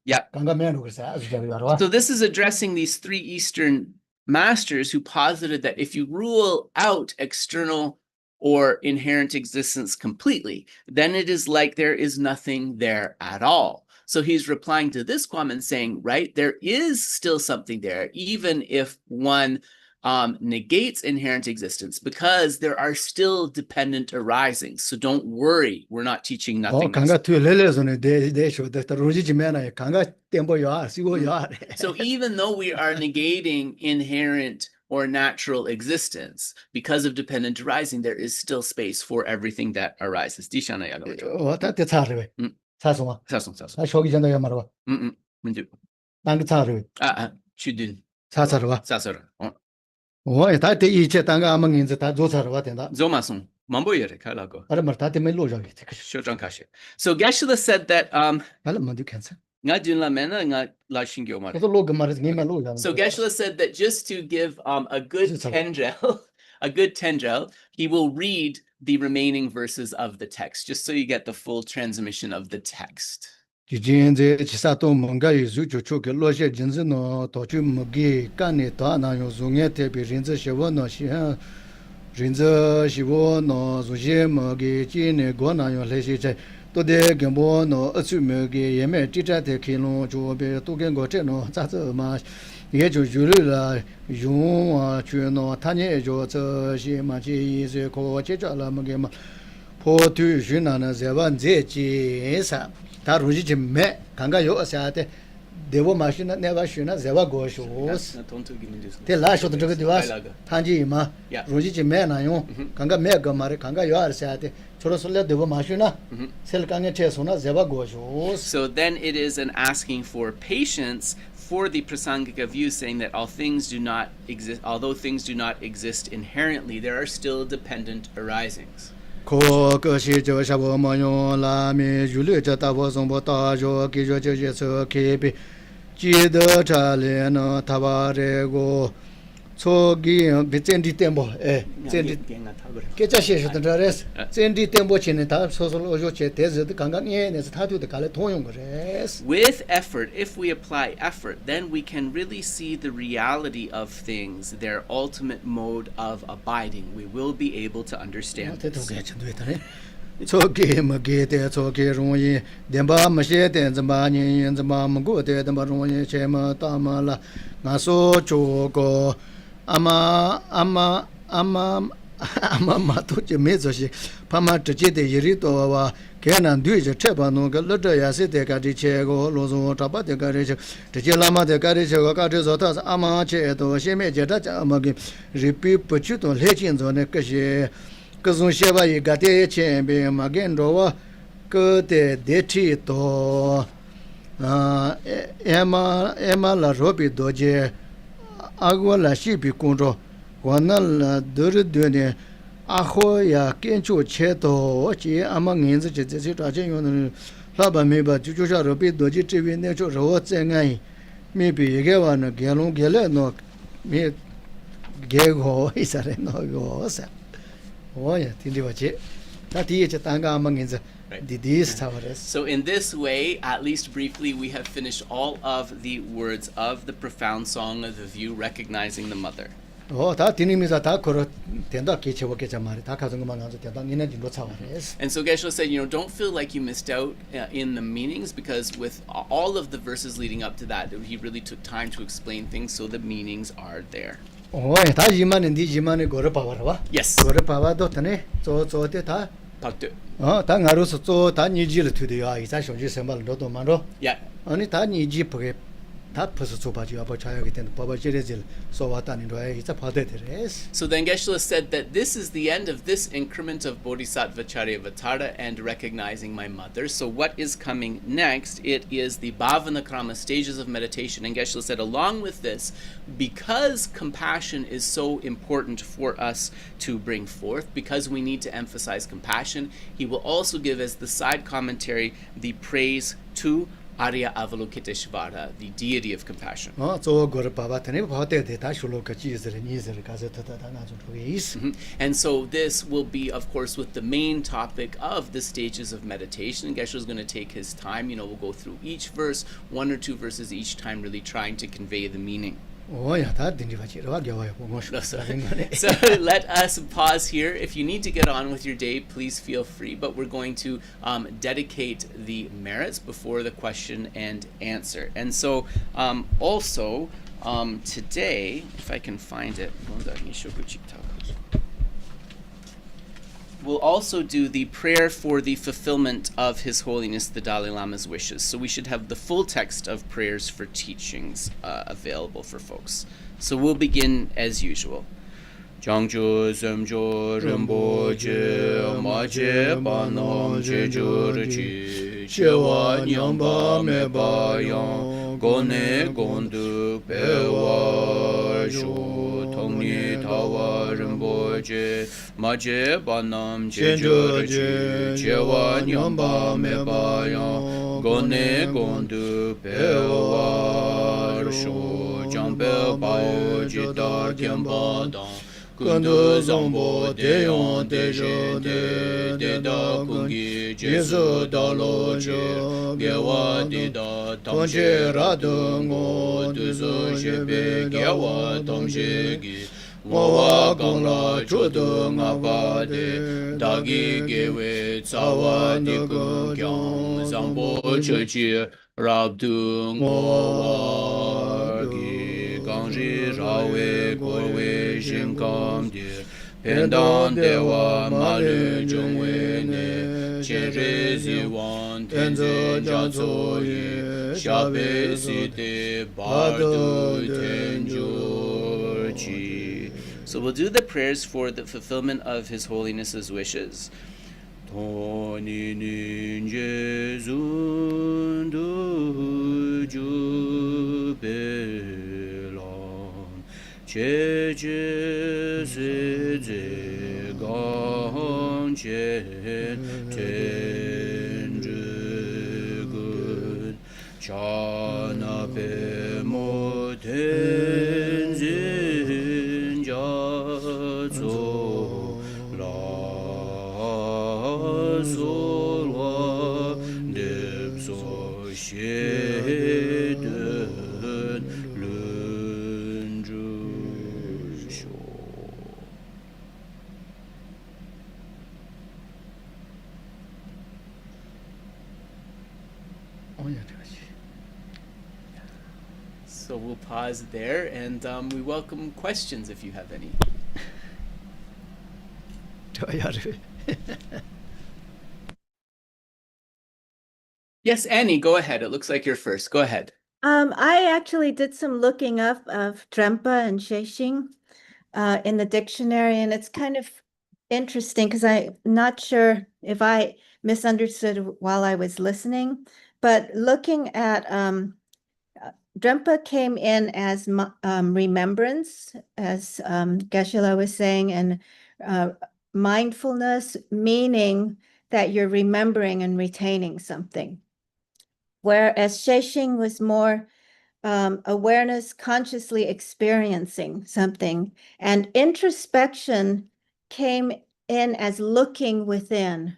yeah. So this is addressing these three Eastern Masters who posited that if you rule out external or inherent existence completely, then it is like there is nothing there at all. So he's replying to this comment saying, right, there is still something there, even if one negates inherent existence, because there are still dependent arisings. So don't worry, we're not teaching nothing. So even though we are negating inherent or natural existence, because of dependent arising, there is still space for everything that arises. So Geshe said that so Geshe said that just to give a good tendril, he will read the remaining verses of the text, just so you get the full transmission of the text. Jinze Chisato Manga Yuzu Chuke Loje Jinzino, Tochu Mugi, Kani Tana Yuzunga Tepi Rinza Shivo no Shiha Rinza Shivo no Zuje Mugi, Jine Gona Yoleshi, Tode Gambo no Atsumugi, Yeme Tita Kilo, Jobe, Tugengo Cheno, Zata Mash, Yeju Jula, Yun, Chuno, Tanya Jota, Shimachi, Zeko, Chechala Magema, Potu Junana Zevan Zechi, Esa. 다 루지 매 강가 요사한테 대보 마시나 내가 쉬나 제가 고쇼스 대 라쇼도 저거 디와스 탄지마 루지 매나요 강가 매가 말에 강가 요아르사한테 저로설레 대보 마시나 셀강에 채소나 제가 고쇼스. So then it is an asking for patience for the prasangika view, saying that all things do not exist, although things do not exist inherently, there are still dependent arisings. Koshi Joshabo Mayon Lami Julia Tavo Zombo Tajo Kijo Jesu Kibi Jida Chalena Tavarego Sogi Vicendi Tembo Zendi Kechashi the rest Zendi Tembo Chineta Social Ojoche Tez the Kangan is Tatu the Kaletoyong res. With effort, if we apply effort, then we can really see the reality of things, their ultimate mode of abiding. We will be able to understand this. Soki Magete, Soki Roy, Demba Machete, and Zamani, and the Mamago, the Maroy, Chema, Tamala, Naso, Choco, Ama Matuchi Mezoshi, Pamatachi, Yerito, Canan Duja Chepano, Lutta Yasite, Cadichego, Lozo, Tabate Garage, Tichelama, the Garage, Cadizotas, Amache, Sheme, Jetacha, Amagi, repeat Puchuto, Legends on a Cashe. Kazun Sheva Gate Chambe Magendova Kute Detito Emma La Robi Doje Agua La Shipi Kundro Wanal Durdune Ahoya Kenchu Cheto Ochi among ins Jessica Laba Meba Juja Robi Doji TV Nature Rozengai maybe Gevan Gelon Geleno me Gego is a no. Oh yeah, So in this way, at least briefly, we have finished all of the words of the profound song of the view recognizing the mother. Oh, that And so Geshe said, don't feel like you missed out in the meanings, because with all of the verses leading up to that, he really took time to explain things, so the meanings are there. Oh, that Jiman and Digimani go to power. Yes. Go to power, Dotane, so Teta. Oh, Tangarus, so Tani Jil to the eyes, I showed you some Dotomano. Yeah. Only Tani Jeep, that person so bad you about Chayak and Papa Jerizil, so what it's a part of it. So then Geshe said that this is the end of this increment of Bodhisattvacaryāvatāra and recognizing my mother. So what is coming next? It is the Bhavanakrama stages of meditation. And Geshe said, along with this, because compassion is so important for us to bring forth, because we need to emphasize compassion, he will also give as the side commentary the praise to Arya Avalokiteshvara, the deity of compassion. And so this will be, of course, with the main topic of the stages of meditation. Geshe is going to take his time. We'll go through each verse, 1 or 2 verses each time, really trying to convey the meaning. Oh, yeah, So let us pause here. If you need to get on with your day, please feel free. But we're going to dedicate the merits before the question and answer. And so also today, if I can find it, we'll also do the prayer for the fulfillment of His Holiness the Dalai Lama's wishes. So we should have the full text of prayers for teachings available for folks. So we'll begin as usual. Jangjo Zemjo Rinpoche Maje Banam Jejurji Chewa Nyamba Meba Yang Gone Gondu Pewa Shu Tongni Tawa Rinpoche Maje Banam Jejurji Chewa Nyamba Meba Yang Gone Gondu Pewa Shu Jambe Bao Jidar Kemba Dang Kundu Zambo Deyon Dejen De Da Kungi Jesu Daloje Gewa Dida Tamje Radungo Duzo Shebe Gewa Tamje Gi Wawa Gangla Chudu Ngaba De Dagi Gewe Tsawa Diku Kyang Zambo Chechi Rabdu Ngowa Gi Gangji Rawe Kowe Shinkam Di Pendam Dewa Malu Jungwe Ne Chenre Ziwan Tenze Jatso Yi Shabe Site Bardu Tenjur Chi. So we'll do the prayers for the fulfillment of His Holiness's wishes. Toni ninje zundu jubelan che che se je gang chen tenje good chana pe mo tenzin jatso la solwa depso sheden lunju sho. So we'll pause there, and we welcome questions if you have any. Yes, Annie, go ahead. It looks like you're first. Go ahead. I actually did some looking up of Drempa and Sheshing in the dictionary, and it's kind of interesting because I'm not sure if I misunderstood while I was listening, but looking at Drempa came in as remembrance, as Geshe was saying, and mindfulness, meaning that you're remembering and retaining something. Whereas Sheshing was more awareness, consciously experiencing something. And introspection came in as looking within.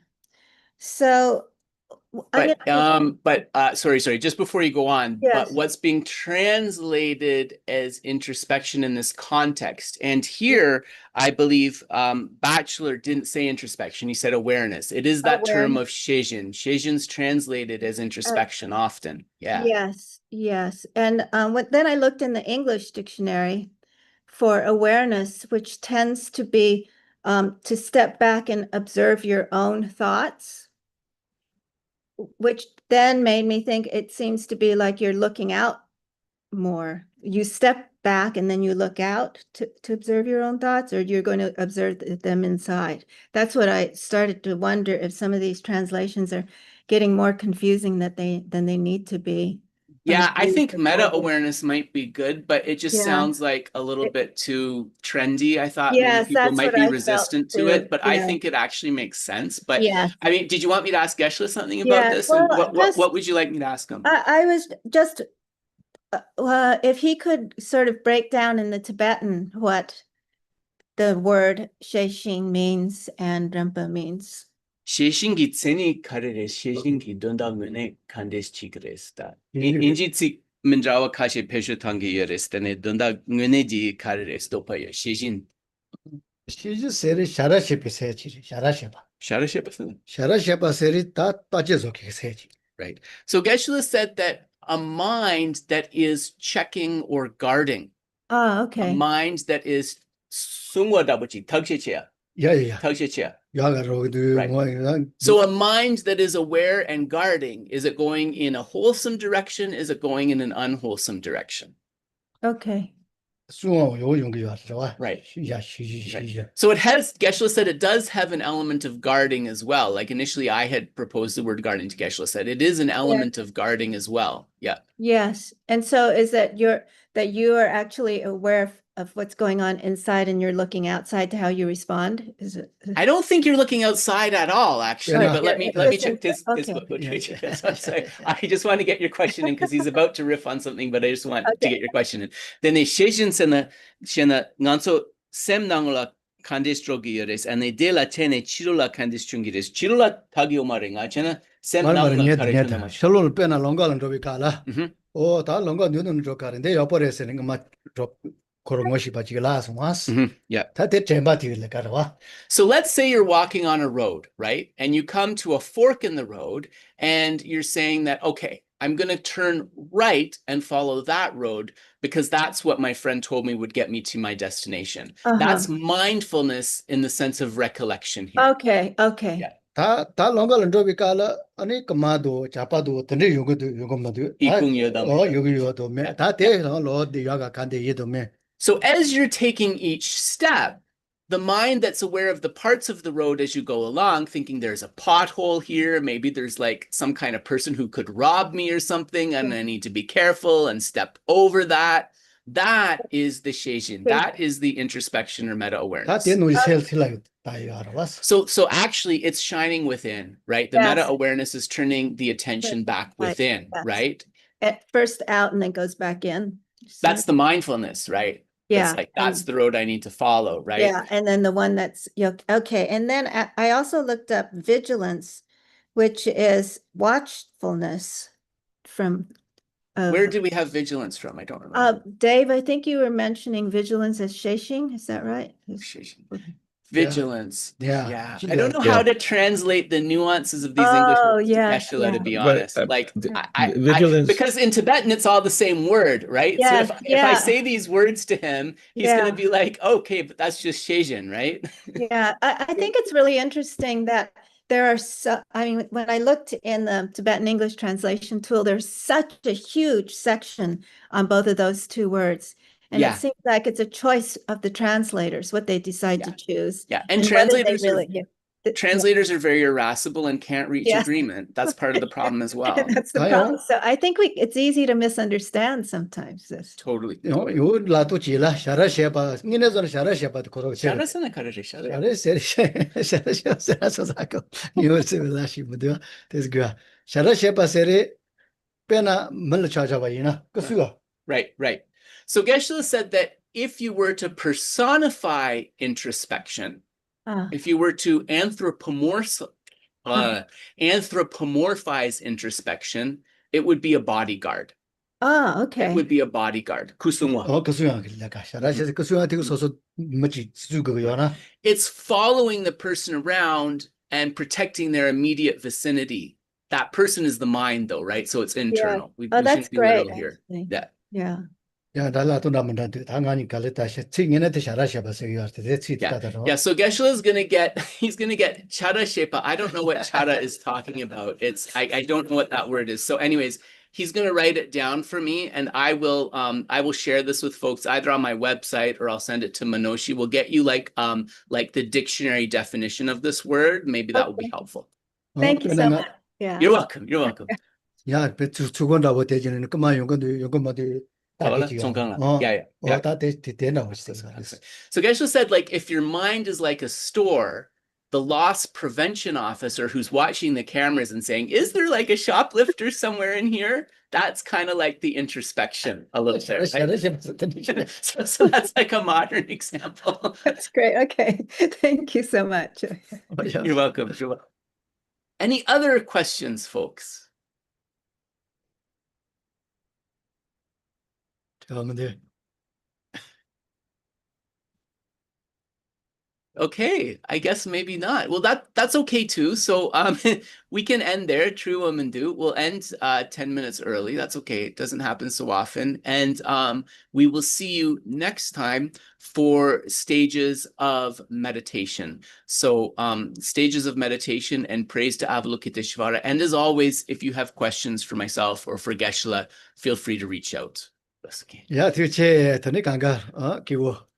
So sorry, just before you go on, Yes. but what's being translated as introspection in this context? And here, I believe Bachelor didn't say introspection, he said awareness. It is that term of Shejin. Shejin's translated as introspection often. Yeah. Yes. And then I looked in the English dictionary for awareness, which tends to be to step back and observe your own thoughts, which then made me think it seems to be like you're looking out more. You step back and then you look out to observe your own thoughts, or you're going to observe them inside. That's what I started to wonder, if some of these translations are getting more confusing than they need to be. Yeah, I think meta awareness might be good, but it just sounds like a little bit too trendy. I thought maybe people might be resistant to it, but I think it actually makes sense. But I mean, did you want me to ask Geshe something about this? Well, and what would you like me to ask him? I was just if he could sort of break down in the Tibetan what the word Sheshing means and Drempa means. Sheshingi tseni karere sheshingi donda mune kandes chikresta. Inji tsik mindrawa kashe pesho tangi yerestane donda mune di karere stopaya sheshin. Sheji seri shara shepi sechi, shara shepa. Shara Shepa seri ta jezoki sechi. Right. So Geshe said that a mind that is checking or guarding. Oh, okay. A mind that is sungwa dabuchi, tagshecha. Yeah. Tagshecha. Right. So a mind that is aware and guarding, is it going in a wholesome direction? Is it going in an unwholesome direction? Okay. Right. So it has, Geshe said it does have an element of guarding as well. Like initially I had proposed the word guarding to Geshe said it is an element of guarding as well. Yeah. Yes. And so is that you are actually aware of what's going on inside and you're looking outside to how you respond? Is it? I don't think you're looking outside at all, actually, but let me check this. I'm sorry. I just want to get your question in because he's about to riff on something, but I just want to get your question in. Then the Shejin Sena Nganso semnangla kandistrogiris and de la tene chirula kandistrongiris. Chirula tagiomaringa chena semnangla karetuna. 셜로를 빼나 롱가는 저기 가라. Mhm. 다 롱가 뉴는 저 가는데 옆버려서는 그만 저 그런 것이 바지가 나서 왔어. Yeah. 다들 잼바티를 가라. So let's say you're walking on a road, right? And you come to a fork in the road and you're saying that, okay, I'm going to turn right and follow that road because that's what my friend told me would get me to my destination. That's mindfulness in the sense of recollection here. Okay. Yeah. 다 롱가는 저기 가라. 아니 그마도 자파도 근데 요거마도 요거도 다 대서 로디 야가 간데 얘도 매. So as you're taking each step, the mind that's aware of the parts of the road as you go along, thinking there's a pothole here, maybe there's like some kind of person who could rob me or something, and I need to be careful and step over that. That is the Shejin. That is the introspection or meta awareness. So actually it's shining within, right? The meta awareness is turning the attention back within, right? At first out and then goes back in. That's the mindfulness, right? Yeah. It's like, that's the road I need to follow, right? Yeah. And then the one that's, okay. And then I also looked up vigilance, which is watchfulness from. Where do we have vigilance from? I don't remember. Dave, I think you were mentioning vigilance as sheshing. Is that right? Vigilance. Yeah. I don't know how to translate the nuances of these English words to Geshe, to be honest. Vigilance. Because in Tibetan, it's all the same word, right? Yeah, so if I say these words to him, he's going to be like, okay, but that's just Shejin, right? Yeah, I think it's really interesting that there are when I looked in the Tibetan English translation tool, there's such a huge section on both of those two words. And it seems like it's a choice of the translators, what they decide to choose. Yeah, and translators are very irascible and can't reach agreement. That's part of the problem as well. That's the problem. So I think it's easy to misunderstand sometimes this. Totally. Right. So Geshe said that if you were to personify introspection, if you were to anthropomorphize introspection, it would be a bodyguard. Okay. It would be a bodyguard. Kusungwa. It's following the person around and protecting their immediate vicinity. That person is the mind, though, right? So it's internal. We that's great. Here. Yeah. Yeah, so Geshe is he's gonna get chara shepa. I don't know what chara is talking about. I don't know what that word is. So anyways, he's gonna write it down for me, and I will share this with folks either on my website or I'll send it to Manoshi. We'll get you like the dictionary definition of this word. Maybe that will be helpful. Thank you so much. Yeah. You're welcome. Yeah, but to go down with the So Geshe said, like, if your mind is like a store, the loss prevention officer who's watching the cameras and saying, is there like a shoplifter somewhere in here? That's kind of like the introspection a little bit, right? so that's like a modern example. That's great. Okay. Thank you so much. You're welcome. Any other questions, folks? Okay, I guess maybe not. Well, that's okay too. So we can end there. True Womandu. We'll end 10 minutes early. That's okay. It doesn't happen so often. And we will see you next time for stages of meditation. So stages of meditation and praise to Avalokiteshvara. And as always, if you have questions for myself or for Geshe, feel free to reach out.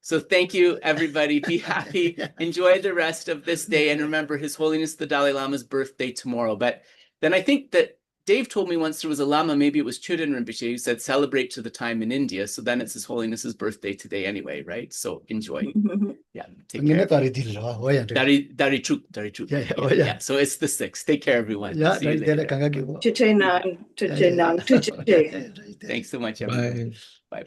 So thank you, everybody. Be happy. Enjoy the rest of this day. And remember, His Holiness the Dalai Lama's birthday tomorrow. But then I think that Dave told me once there was a Lama, maybe it was Chudan Rinpoche, who said celebrate to the time in India. So then it's His Holiness's birthday today anyway, right? So enjoy. Yeah, take care. Darichuk. Yeah, so it's the 6th. Take care, everyone. See you later. Thanks so much, everyone. Bye. Bye.